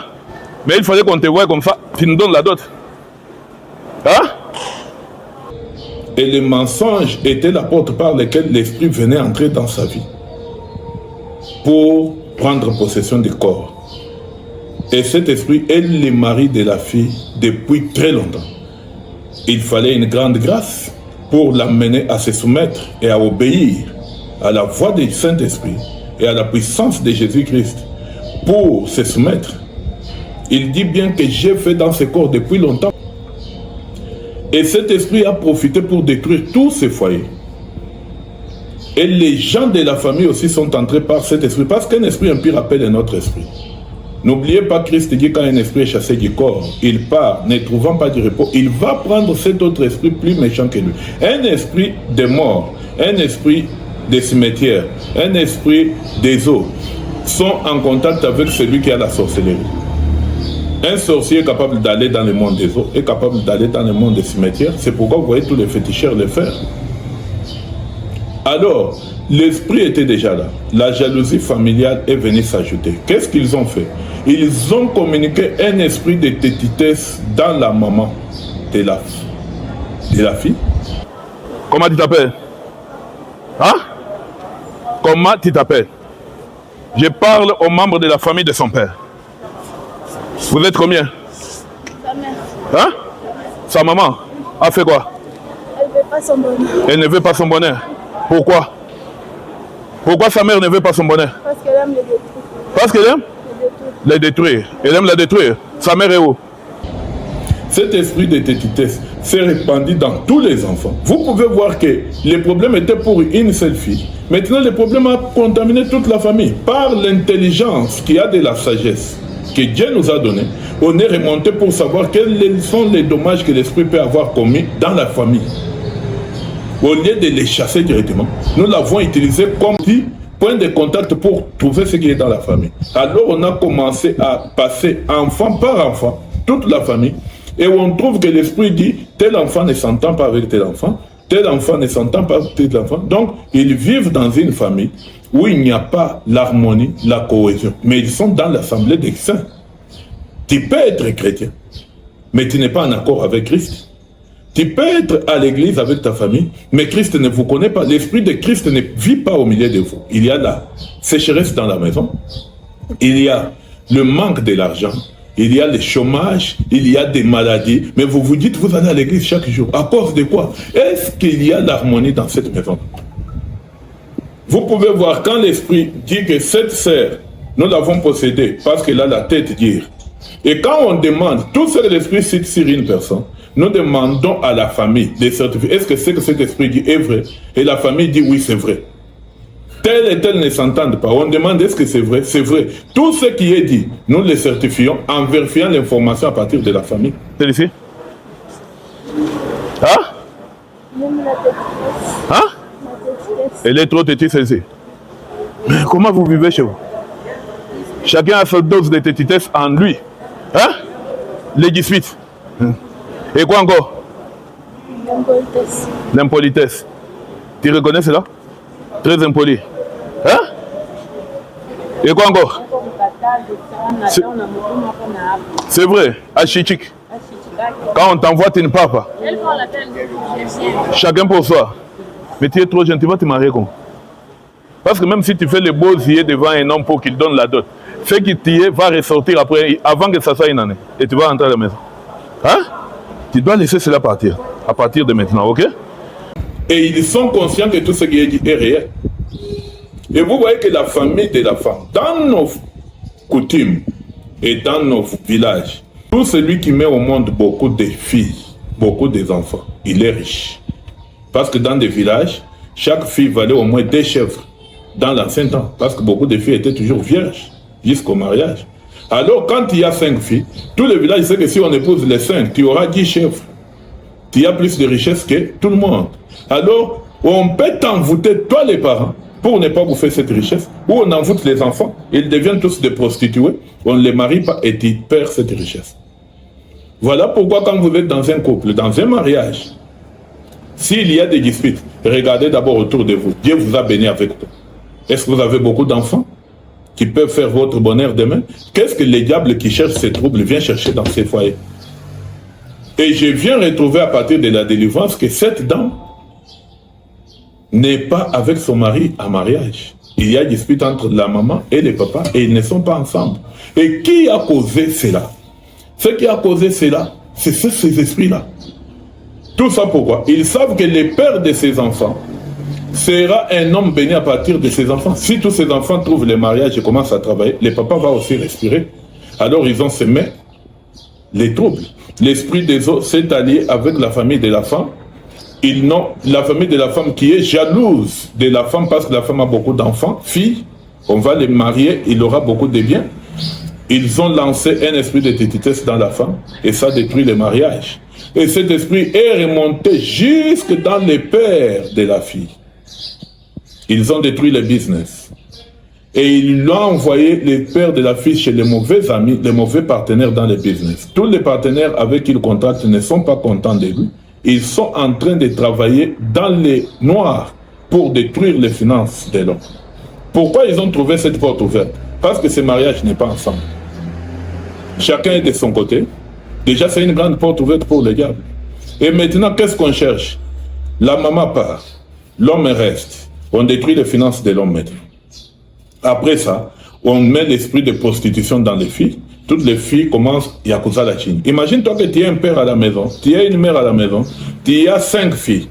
Mais il fallait qu'on te voie comme ça. Tu nous donnes la dot. Hein? Et le mensonge était la porte par laquelle l'esprit venait entrer dans sa vie pour prendre possession du corps. Et cet esprit est le mari de la fille depuis très longtemps. Il fallait une grande grâce pour l'amener à se soumettre et à obéir à la voix du Saint-Esprit et à la puissance de Jésus-Christ pour se soumettre Il dit bien que j'ai fait dans ce corps depuis longtemps. Et cet esprit a profité pour détruire tous ces foyers. Et les gens de la famille aussi sont entrés par cet esprit, parce qu'un esprit impur appelle un autre esprit. N'oubliez pas, Christ dit quand un esprit est chassé du corps, il part, ne trouvant pas du repos, il va prendre cet autre esprit plus méchant que lui. Un esprit de mort, un esprit des cimetières, un esprit des eaux, sont en contact avec celui qui a la sorcellerie. Un sorcier est capable d'aller dans le monde des eaux, est capable d'aller dans le monde des cimetières. C'est pourquoi vous voyez tous les féticheurs le faire. Alors, l'esprit était déjà là. La jalousie familiale est venue s'ajouter. Qu'est-ce qu'ils ont fait? Ils ont communiqué un esprit de tétitesse dans la maman de la fille. Comment tu t'appelles? Hein? Comment tu t'appelles? Je parle aux membres de la famille de son père. Vous êtes combien? Sa mère. Hein? Sa maman a fait quoi? Elle ne veut pas son bonheur. Elle ne veut pas son bonheur. Pourquoi? Pourquoi sa mère ne veut pas son bonheur? Parce qu'elle aime les détruire. Parce qu'elle aime les détruire. Elle aime la détruire. Sa mère est où? Cet esprit de tétitesse s'est répandu dans tous les enfants. Vous pouvez voir que le problème était pour une seule fille. Maintenant, le problème a contaminé toute la famille. Par l'intelligence qui a de la sagesse que Dieu nous a donnée, on est remonté pour savoir quels sont les dommages que l'esprit peut avoir commis dans la famille. Au lieu de les chasser directement, nous l'avons utilisé comme point de contact pour trouver ce qui est dans la famille. Alors on a commencé à passer enfant par enfant, toute la famille, et on trouve que l'esprit dit, tel enfant ne s'entend pas avec tel enfant ne s'entend pas avec tel enfant. Donc, ils vivent dans une famille où il n'y a pas l'harmonie, la cohésion. Mais ils sont dans l'assemblée des saints. Tu peux être chrétien, mais tu n'es pas en accord avec Christ. Tu peux être à l'église avec ta famille, mais Christ ne vous connaît pas. L'esprit de Christ ne vit pas au milieu de vous. Il y a la sécheresse dans la maison. Il y a le manque de l'argent. Il y a le chômage. Il y a des maladies. Mais vous vous dites, vous allez à l'église chaque jour. À cause de quoi? Est-ce qu'il y a l'harmonie dans cette maison? Vous pouvez voir quand l'esprit dit que cette sœur, nous l'avons possédée parce qu'elle a la tête dure. Et quand on demande, tout ce que l'esprit cite sur une personne, nous demandons à la famille de certifier. Est-ce que ce que cet esprit dit est vrai? Et la famille dit oui, c'est vrai. Tel et tel ne s'entendent pas. On demande est-ce que c'est vrai? C'est vrai. Tout ce qui est dit, nous le certifions en vérifiant l'information à partir de la famille. C'est ici? Hein? Hein? Elle est trop tétée, celle-ci. Mais comment vous vivez chez vous? Chacun a sa dose de tétitesse en lui. Hein? Les 18. Et quoi encore? L'impolitesse. L'impolitesse. Tu reconnais cela? Très impoli. Hein? Et quoi encore? C'est vrai, achichik. Quand on t'envoie, tu ne pars pas. Chacun pour soi. Mais tu es trop gentil, tu vas te marier comment? Parce que même si tu fais le beau yeux devant un homme pour qu'il donne la dot, ce qui t'y est va ressortir après, avant que ça soit une année. Et tu vas rentrer à la maison. Hein? Tu dois laisser cela partir, à partir de maintenant, ok? Et ils sont conscients que tout ce qui est dit est réel. Et vous voyez que la famille de la femme, dans nos coutumes et dans nos villages, tout celui qui met au monde beaucoup de filles, beaucoup d'enfants, il est riche. Parce que dans des villages, chaque fille valait au moins 2 chèvres dans l'ancien temps. Parce que beaucoup de filles étaient toujours vierges jusqu'au mariage. Alors quand il y a 5 filles, tout le village sait que si on épouse les 5, tu auras 10 chèvres. Tu as plus de richesse que tout le monde. Alors, on peut t'envoûter, toi les parents, pour ne pas bouffer cette richesse, ou on envoûte les enfants, ils deviennent tous des prostituées, on ne les marie pas et tu perds cette richesse. Voilà pourquoi quand vous êtes dans un couple, dans un mariage, s'il y a des disputes, regardez d'abord autour de vous. Dieu vous a béni avec toi. Est-ce que vous avez beaucoup d'enfants qui peuvent faire votre bonheur demain? Qu'est-ce que les diables qui cherchent ces troubles viennent chercher dans ces foyers? Et je viens retrouver à partir de la délivrance que cette dame n'est pas avec son mari en mariage. Il y a dispute entre la maman et le papa et ils ne sont pas ensemble. Et qui a causé cela? Ce qui a causé cela, c'est ces esprits-là. Tout ça pourquoi? Ils savent que le père de ces enfants sera un homme béni à partir de ses enfants. Si tous ces enfants trouvent le mariage et commencent à travailler, le papa va aussi respirer. Alors ils ont semé les troubles. L'esprit des eaux s'est allié avec la famille de la femme. Ils n'ont la famille de la femme qui est jalouse de la femme parce que la femme a beaucoup d'enfants, filles. On va les marier, il aura beaucoup de biens. Ils ont lancé un esprit de tétitesse dans la femme et ça détruit le mariage. Et cet esprit est remonté jusque dans les pères de la fille. Ils ont détruit le business. Et ils l'ont envoyé, les pères de la fille, chez les mauvais amis, les mauvais partenaires dans le business. Tous les partenaires avec qui ils contractent ne sont pas contents de lui. Ils sont en train de travailler dans les noirs pour détruire les finances de l'homme. Pourquoi ils ont trouvé cette porte ouverte? Parce que ce mariage n'est pas ensemble. Chacun est de son côté. Déjà, c'est une grande porte ouverte pour le diable. Et maintenant, qu'est-ce qu'on cherche? La maman part, l'homme reste. On détruit les finances de l'homme maintenant. Après ça, on met l'esprit de prostitution dans les filles. Toutes les filles commencent Yakuza la Chine. Imagine-toi que tu es un père à la maison, tu as une mère à la maison, tu as 5 filles.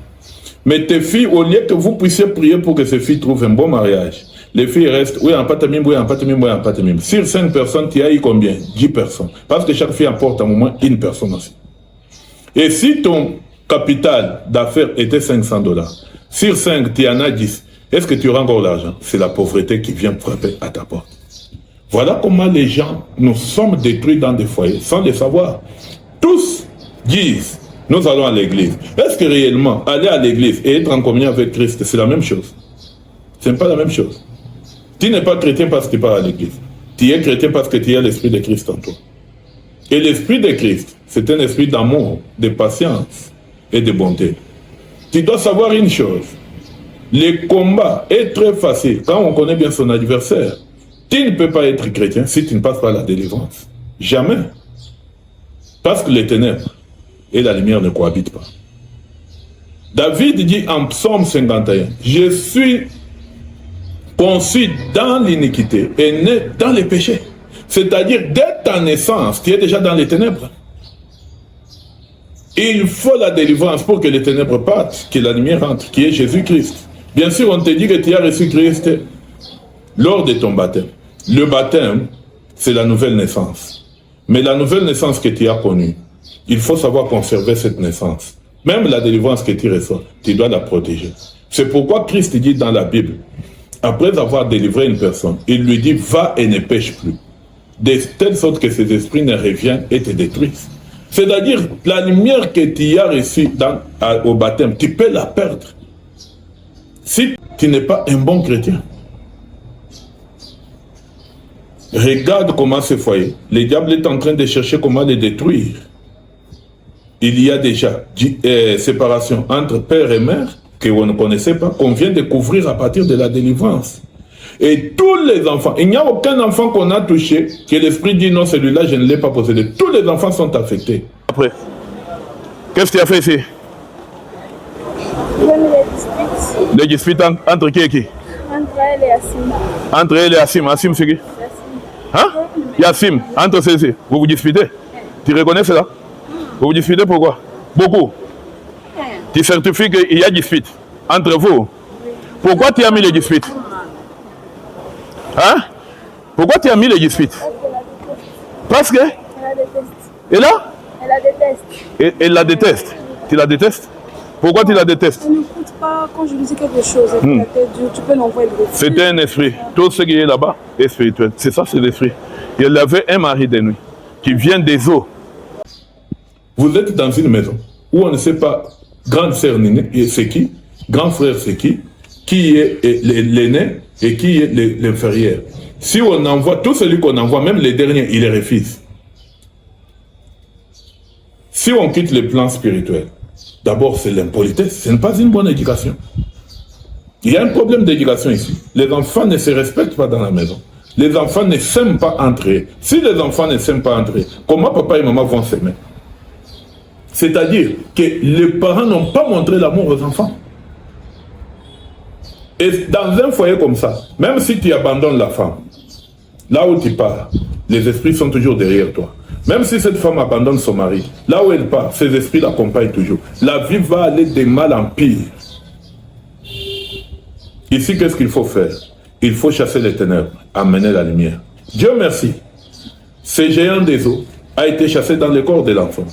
Mais tes filles, au lieu que vous puissiez prier pour que ces filles trouvent un bon mariage, les filles restent, oui, en patamim, oui, en patamim, oui, en patamim. Sur 5 personnes, tu as eu combien? 10 personnes. Parce que chaque fille apporte à un moment une personne aussi. Et si ton capital d'affaires était $500, sur 5, tu en as 10, est-ce que tu auras encore l'argent? C'est la pauvreté qui vient frapper à ta porte. Voilà comment les gens, nous sommes détruits dans des foyers, sans le savoir. Tous disent, nous allons à l'église. Est-ce que réellement, aller à l'église et être en communion avec Christ, c'est la même chose? Ce n'est pas la même chose. Tu n'es pas chrétien parce que tu pars à l'église. Tu es chrétien parce que tu as l'esprit de Christ en toi. Et l'esprit de Christ, c'est un esprit d'amour, de patience et de bonté. Tu dois savoir une chose. Le combat est très facile quand on connaît bien son adversaire. Tu ne peux pas être chrétien si tu ne passes pas la délivrance. Jamais. Parce que les ténèbres et la lumière ne cohabitent pas. David dit en psaume 51, « Je suis conçu dans l'iniquité et né dans les péchés. » C'est-à-dire, dès ta naissance, tu es déjà dans les ténèbres. Il faut la délivrance pour que les ténèbres partent, que la lumière entre, qui est Jésus-Christ. Bien sûr, on te dit que tu as reçu Christ lors de ton baptême. Le baptême, c'est la nouvelle naissance. Mais la nouvelle naissance que tu as connue, il faut savoir conserver cette naissance. Même la délivrance que tu reçois, tu dois la protéger. C'est pourquoi Christ dit dans la Bible, après avoir délivré une personne, il lui dit, va et ne pêche plus. De telle sorte que ces esprits ne reviennent et te détruisent. C'est-à-dire, la lumière que tu as reçue au baptême, tu peux la perdre. Si tu n'es pas un bon chrétien. Regarde comment ce foyer, le diable est en train de chercher comment les détruire. Il y a déjà séparation entre père et mère, qu'on ne connaissait pas, qu'on vient de découvrir à partir de la délivrance. Et tous les enfants, il n'y a aucun enfant qu'on a touché, que l'esprit dit non, celui-là, je ne l'ai pas possédé. Tous les enfants sont affectés. Après, qu'est-ce que tu as fait ici? Les disputes entre qui et qui? Entre elle et Assim. Entre elle et Assim. Assim, c'est qui? Hein? Yassim, entre ceux-ci, vous vous disputez? Tu reconnais cela? Vous vous disputez pourquoi? Beaucoup. Tu certifies qu'il y a dispute entre vous. Pourquoi tu as mis les disputes? Hein? Pourquoi tu as mis les disputes? Parce que? Elle la déteste. Et là? Elle la déteste. Elle la déteste. Tu la détestes? Pourquoi tu la détestes? Elle n'écoute pas quand je lui dis quelque chose. La tête dure, tu peux l'envoyer le refus. C'était un esprit. Tout ce qui est là-bas est spirituel. C'est ça, c'est l'esprit. Il avait un mari de nuit qui vient des eaux. Vous êtes dans une maison où on ne sait pas grande sœur c'est qui, grand frère c'est qui est l'aîné et qui est l'inférieur. Si on envoie, tout celui qu'on envoie, même les derniers, il les refuse. Si on quitte le plan spirituel, d'abord c'est l'impolitesse, ce n'est pas une bonne éducation. Il y a un problème d'éducation ici. Les enfants ne se respectent pas dans la maison. Les enfants ne s'aiment pas entre eux. Si les enfants ne s'aiment pas entre eux, comment papa et maman vont s'aimer? C'est-à-dire que les parents n'ont pas montré l'amour aux enfants. Et dans un foyer comme ça, même si tu abandonnes la femme, là où tu pars, les esprits sont toujours derrière toi. Même si cette femme abandonne son mari, là où elle part, ses esprits l'accompagnent toujours. La vie va aller de mal en pire. Ici, qu'est-ce qu'il faut faire? Il faut chasser les ténèbres, amener la lumière. Dieu merci. ce géant des eaux a été chassé dans le corps de l'enfant.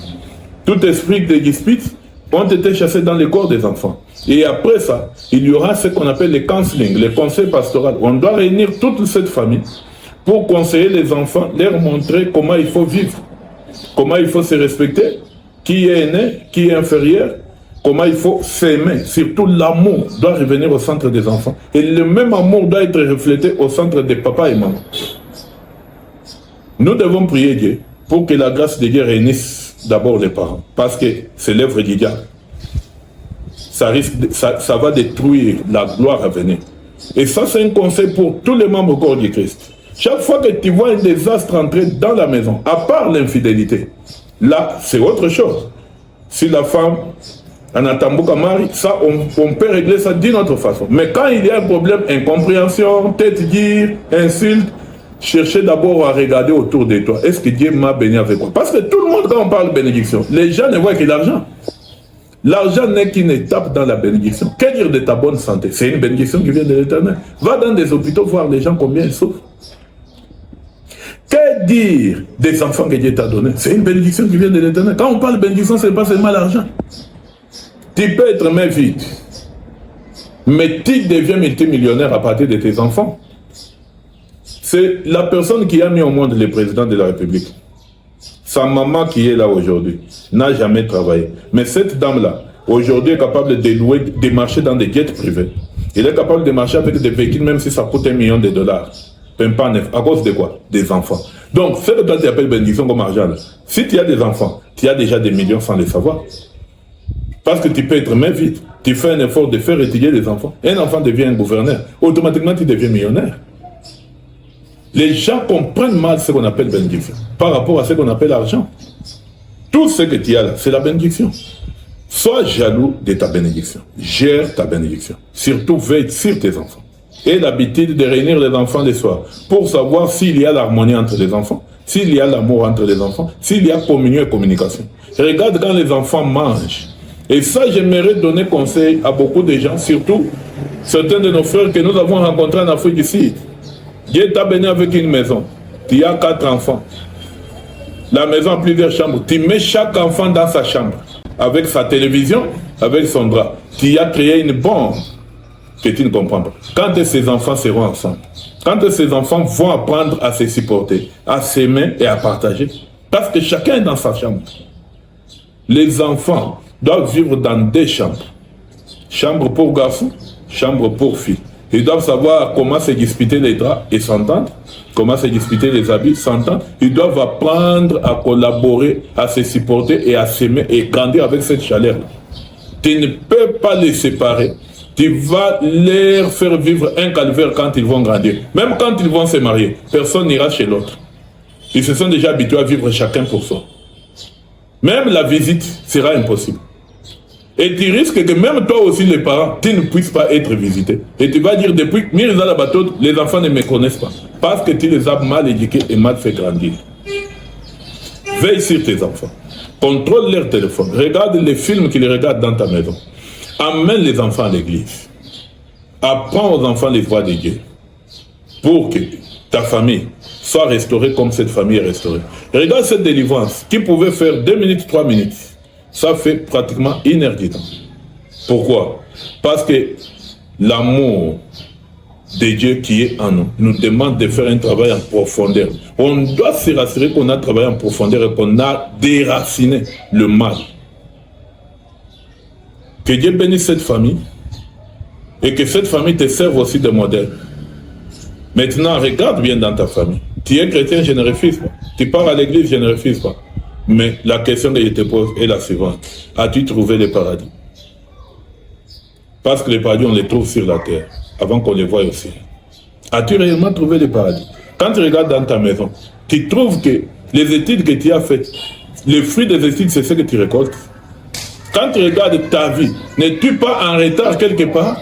Tout esprit de dispute ont été chassés dans le corps des enfants. Et après ça, il y aura ce qu'on appelle le counseling, le conseil pastoral. On doit réunir toute cette famille pour conseiller les enfants, leur montrer comment il faut vivre, comment il faut se respecter, qui est aîné, qui est inférieur, comment il faut s'aimer. Surtout l'amour doit revenir au centre des enfants. Et le même amour doit être reflété au centre des papas et mamans. Nous devons prier Dieu pour que la grâce de Dieu réunisse d'abord les parents. Parce que c'est l'œuvre du diable. Ça va détruire la gloire à venir. Et ça, c'est un conseil pour tous les membres du corps du Christ. Chaque fois que tu vois un désastre entrer dans la maison, à part l'infidélité, là, c'est autre chose. Si la femme en Atambuka marie, ça, on peut régler ça d'une autre façon. Mais quand il y a un problème, incompréhension, tête-dire, insulte, cherchez d'abord à regarder autour de toi. Est-ce que Dieu m'a béni avec quoi? Parce que tout le monde, quand on parle de bénédiction, les gens ne voient que l'argent. L'argent n'est qu'une étape dans la bénédiction. Que dire de ta bonne santé? C'est une bénédiction qui vient de l'Éternel. Va dans des hôpitaux voir les gens combien ils souffrent. Que dire des enfants que Dieu t'a donnés? C'est une bénédiction qui vient de l'Éternel. Quand on parle de bénédiction, ce n'est pas seulement l'argent. Tu peux être main vide, mais tu deviens multimillionnaire à partir de tes enfants. C'est la personne qui a mis au monde le président de la République. Sa maman qui est là aujourd'hui n'a jamais travaillé. Mais cette dame-là, aujourd'hui, est capable de louer, de marcher dans des jets privés. Elle est capable de marcher avec des véhicules, même si ça coûte $1 million. Pas neuf. À cause de quoi? Des enfants. Donc, ce que toi tu appelles bénédiction comme argent, là, si tu as des enfants, tu as déjà des millions sans les savoir. Parce que tu peux être main vide. Tu fais un effort de faire étudier les enfants. Un enfant devient un gouverneur. Automatiquement, tu deviens millionnaire. Les gens comprennent mal ce qu'on appelle bénédiction par rapport à ce qu'on appelle argent. Tout ce que tu as là, c'est la bénédiction. Sois jaloux de ta bénédiction. Gère ta bénédiction. Surtout, veille sur tes enfants. Et l'habitude de réunir les enfants le soir pour savoir s'il y a l'harmonie entre les enfants, s'il y a l'amour entre les enfants, s'il y a communion et communication. Regarde quand les enfants mangent. Et ça, j'aimerais donner conseil à beaucoup de gens, surtout certains de nos frères que nous avons rencontrés en Afrique du Sud. Dieu t'a béni avec une maison. Tu as 4 enfants. La maison a plusieurs chambres. Tu mets chaque enfant dans sa chambre, avec sa télévision, avec son drap. Tu as créé une bombe que tu ne comprends pas. Quand ces enfants seront ensemble, quand ces enfants vont apprendre à se supporter, à s'aimer et à partager, parce que chacun est dans sa chambre. Les enfants doivent vivre dans 2 chambres. Chambre pour garçons, chambre pour filles. Ils doivent savoir comment se disputer les draps et s'entendre, comment se disputer les habits, s'entendre. Ils doivent apprendre à collaborer, à se supporter et à s'aimer et grandir avec cette chaleur-là. Tu ne peux pas les séparer. Tu vas leur faire vivre un calvaire quand ils vont grandir. Même quand ils vont se marier, personne n'ira chez l'autre. Ils se sont déjà habitués à vivre chacun pour soi. Même la visite sera impossible. Et tu risques que même toi aussi, les parents, tu ne puisses pas être visité. Et tu vas dire, depuis que Mirza la bateau, les enfants ne me connaissent pas. Parce que tu les as mal éduqués et mal fait grandir. Veille sur tes enfants. Contrôle leur téléphone. Regarde les films qu'ils regardent dans ta maison. Amène les enfants à l'église. Apprends aux enfants les voies de Dieu. Pour que ta famille soit restaurée comme cette famille est restaurée. Regarde cette délivrance qui pouvait faire 2 minutes, 3 minutes. Ça fait pratiquement 1 heure du temps. Pourquoi? Parce que l'amour de Dieu qui est en nous nous demande de faire un travail en profondeur. On doit se rassurer qu'on a travaillé en profondeur et qu'on a déraciné le mal. Que Dieu bénisse cette famille et que cette famille te serve aussi de modèle. Maintenant, regarde bien dans ta famille. Tu es chrétien, je ne refuse pas. Tu pars à l'église, je ne refuse pas. Mais la question que je te pose est la suivante. As-tu trouvé le paradis? Parce que le paradis, on les trouve sur la terre, avant qu'on les voie aussi. As-tu réellement trouvé le paradis? Quand tu regardes dans ta maison, tu trouves que les études que tu as faites, les fruits des études, c'est ce que tu récoltes. Quand tu regardes ta vie, n'es-tu pas en retard quelque part?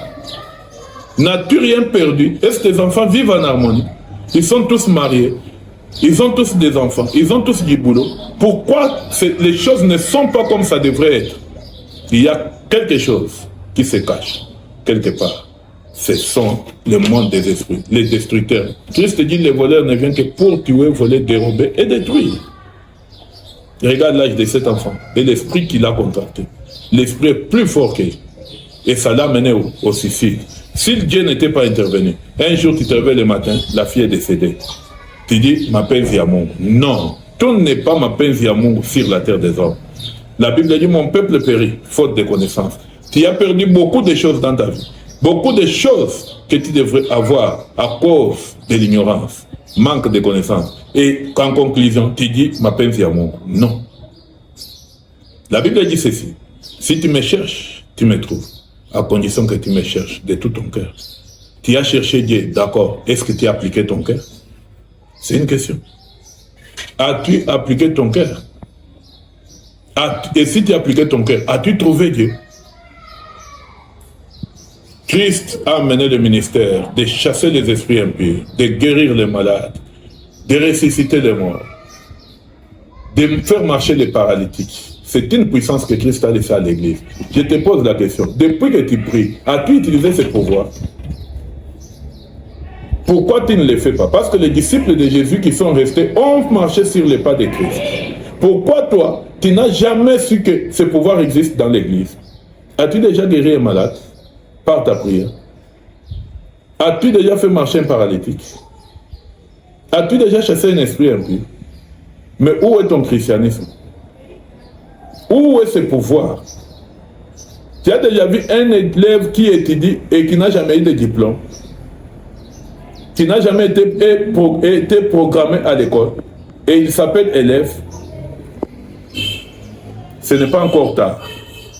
N'as-tu rien perdu? Est-ce que tes enfants vivent en harmonie? Ils sont tous mariés. Ils ont tous des enfants. Ils ont tous du boulot. Pourquoi les choses ne sont pas comme ça devrait être? Il y a quelque chose qui se cache quelque part. ce sont le monde des esprits, les destructeurs. Christ dit, les voleurs ne viennent que pour tuer, voler, dérober et détruire. Regarde l'âge de cet enfant et l'esprit qu'il a contracté. L'esprit est plus fort qu'eux. Et ça l'a mené au suicide. Si Dieu n'était pas intervenu, un jour tu te réveilles le matin, la fille est décédée. Tu dis, mapenzi ya Mungu. Non, tout n'est pas mapenzi ya Mungu sur la terre des hommes. La Bible dit, mon peuple périt, faute de connaissance. Tu as perdu beaucoup de choses dans ta vie. Beaucoup de choses que tu devrais avoir à cause de l'ignorance, manque de connaissance. Et en conclusion, tu dis, mapenzi ya Mungu. Non. La Bible dit ceci. Si tu me cherches, tu me trouves. À condition que tu me cherches de tout ton cœur. Tu as cherché Dieu, d'accord. Est-ce que tu as appliqué ton cœur? C'est une question. As-tu appliqué ton cœur? Et si tu as appliqué ton cœur, as-tu trouvé Dieu? Christ a mené le ministère de chasser les esprits impurs, de guérir les malades, de ressusciter les morts, de faire marcher les paralytiques. C'est une puissance que Christ a laissée à l'Église. Je te pose la question. Depuis que tu pries, as-tu utilisé ce pouvoir? Pourquoi tu ne le fais pas? Parce que les disciples de Jésus qui sont restés ont marché sur les pas de Christ. Pourquoi toi, tu n'as jamais su que ce pouvoir existe dans l'Église? As-tu déjà guéri un malade par ta prière? As-tu déjà fait marcher un paralytique? As-tu déjà chassé un esprit impur? Mais où est ton christianisme? Où est ce pouvoir? Tu as déjà vu un élève qui étudie et qui n'a jamais eu de diplôme, qui n'a jamais été programmé à l'école, et il s'appelle élève? Ce n'est pas encore tard.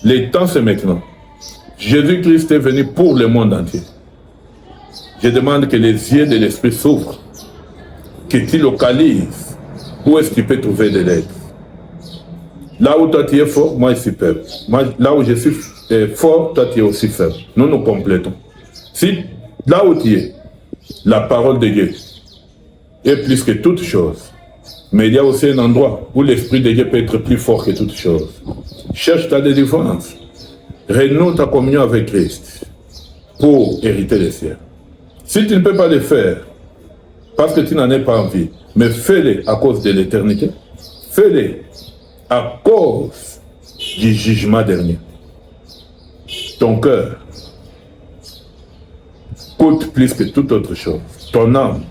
Le temps c'est maintenant. Jésus-Christ est venu pour le monde entier. Je demande que les yeux de l'esprit s'ouvrent, que tu localises où est-ce que tu peux trouver de l'aide. Là où toi tu es fort, moi je suis faible. Là où je suis fort, toi tu es aussi faible. Nous nous complétons. Si là où tu es, la parole de Dieu est plus que toute chose, mais il y a aussi un endroit où l'Esprit de Dieu peut être plus fort que toute chose. Cherche ta délivrance. Renoue ta communion avec Christ pour hériter les cieux. Si tu ne peux pas le faire parce que tu n'en as pas envie, mais fais-le à cause de l'éternité, fais-le à cause du jugement dernier. Ton cœur coûte plus que toute autre chose. Ton âme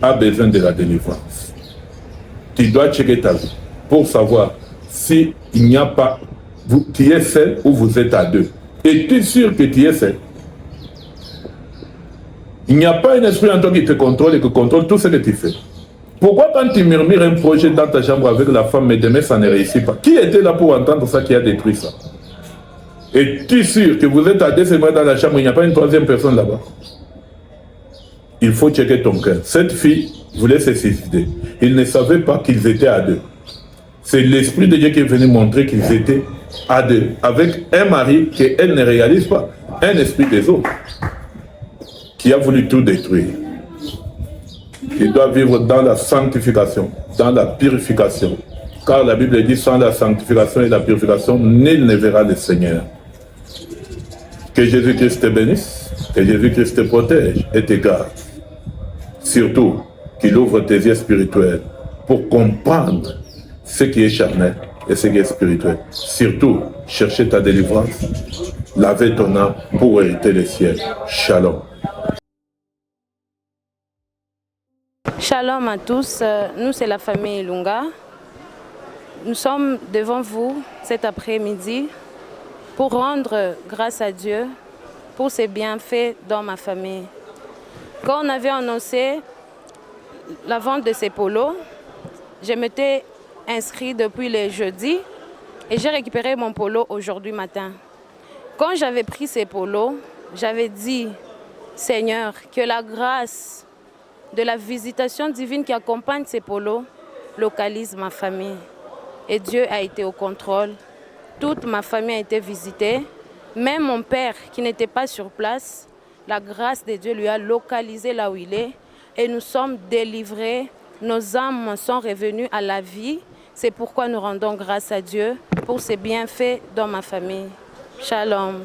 a besoin de la délivrance. Tu dois checker ta vie pour savoir si il n'y a pas, tu es seul ou vous êtes à deux. Et tu es sûr que tu es seul. Il n'y a pas un esprit en toi qui te contrôle et qui contrôle tout ce que tu fais. Pourquoi quand tu murmures un projet dans ta chambre avec la femme, mais demain ça ne réussit pas? Qui était là pour entendre ça, qui a détruit ça? Et tu es sûr que vous êtes à deux semaines dans la chambre, il n'y a pas une troisième personne là-bas? Il faut checker ton cœur. Cette fille voulait se suicider. Il ne savait pas qu'ils étaient à deux. C'est l'Esprit de Dieu qui est venu montrer qu'ils étaient à deux, avec un mari qu'elle ne réalise pas, un esprit des autres, qui a voulu tout détruire. Il doit vivre dans la sanctification, dans la purification. Car la Bible dit, sans la sanctification et la purification, nul ne verra le Seigneur. Que Jésus-Christ te bénisse, que Jésus-Christ te protège et te garde. Surtout, qu'il ouvre tes yeux spirituels pour comprendre ce qui est charnel et ce qui est spirituel. Surtout, chercher ta délivrance, laver ton âme pour hériter le ciel. Shalom. Shalom à tous, nous c'est la famille Ilunga. Nous sommes devant vous cet après-midi pour rendre grâce à Dieu pour ses bienfaits dans ma famille. Quand on avait annoncé la vente de ces polos, je m'étais inscrit depuis le jeudi et j'ai récupéré mon polo aujourd'hui matin. Quand j'avais pris ces polos, j'avais dit, Seigneur, que la grâce de la visitation divine qui accompagne ces polos localise ma famille. Et Dieu a été au contrôle. Toute ma famille a été visitée. Même mon père qui n'était pas sur place, la grâce de Dieu lui a localisé là où il est. Et nous sommes délivrés. Nos âmes sont revenues à la vie. C'est pourquoi nous rendons grâce à Dieu pour ses bienfaits dans ma famille. Shalom.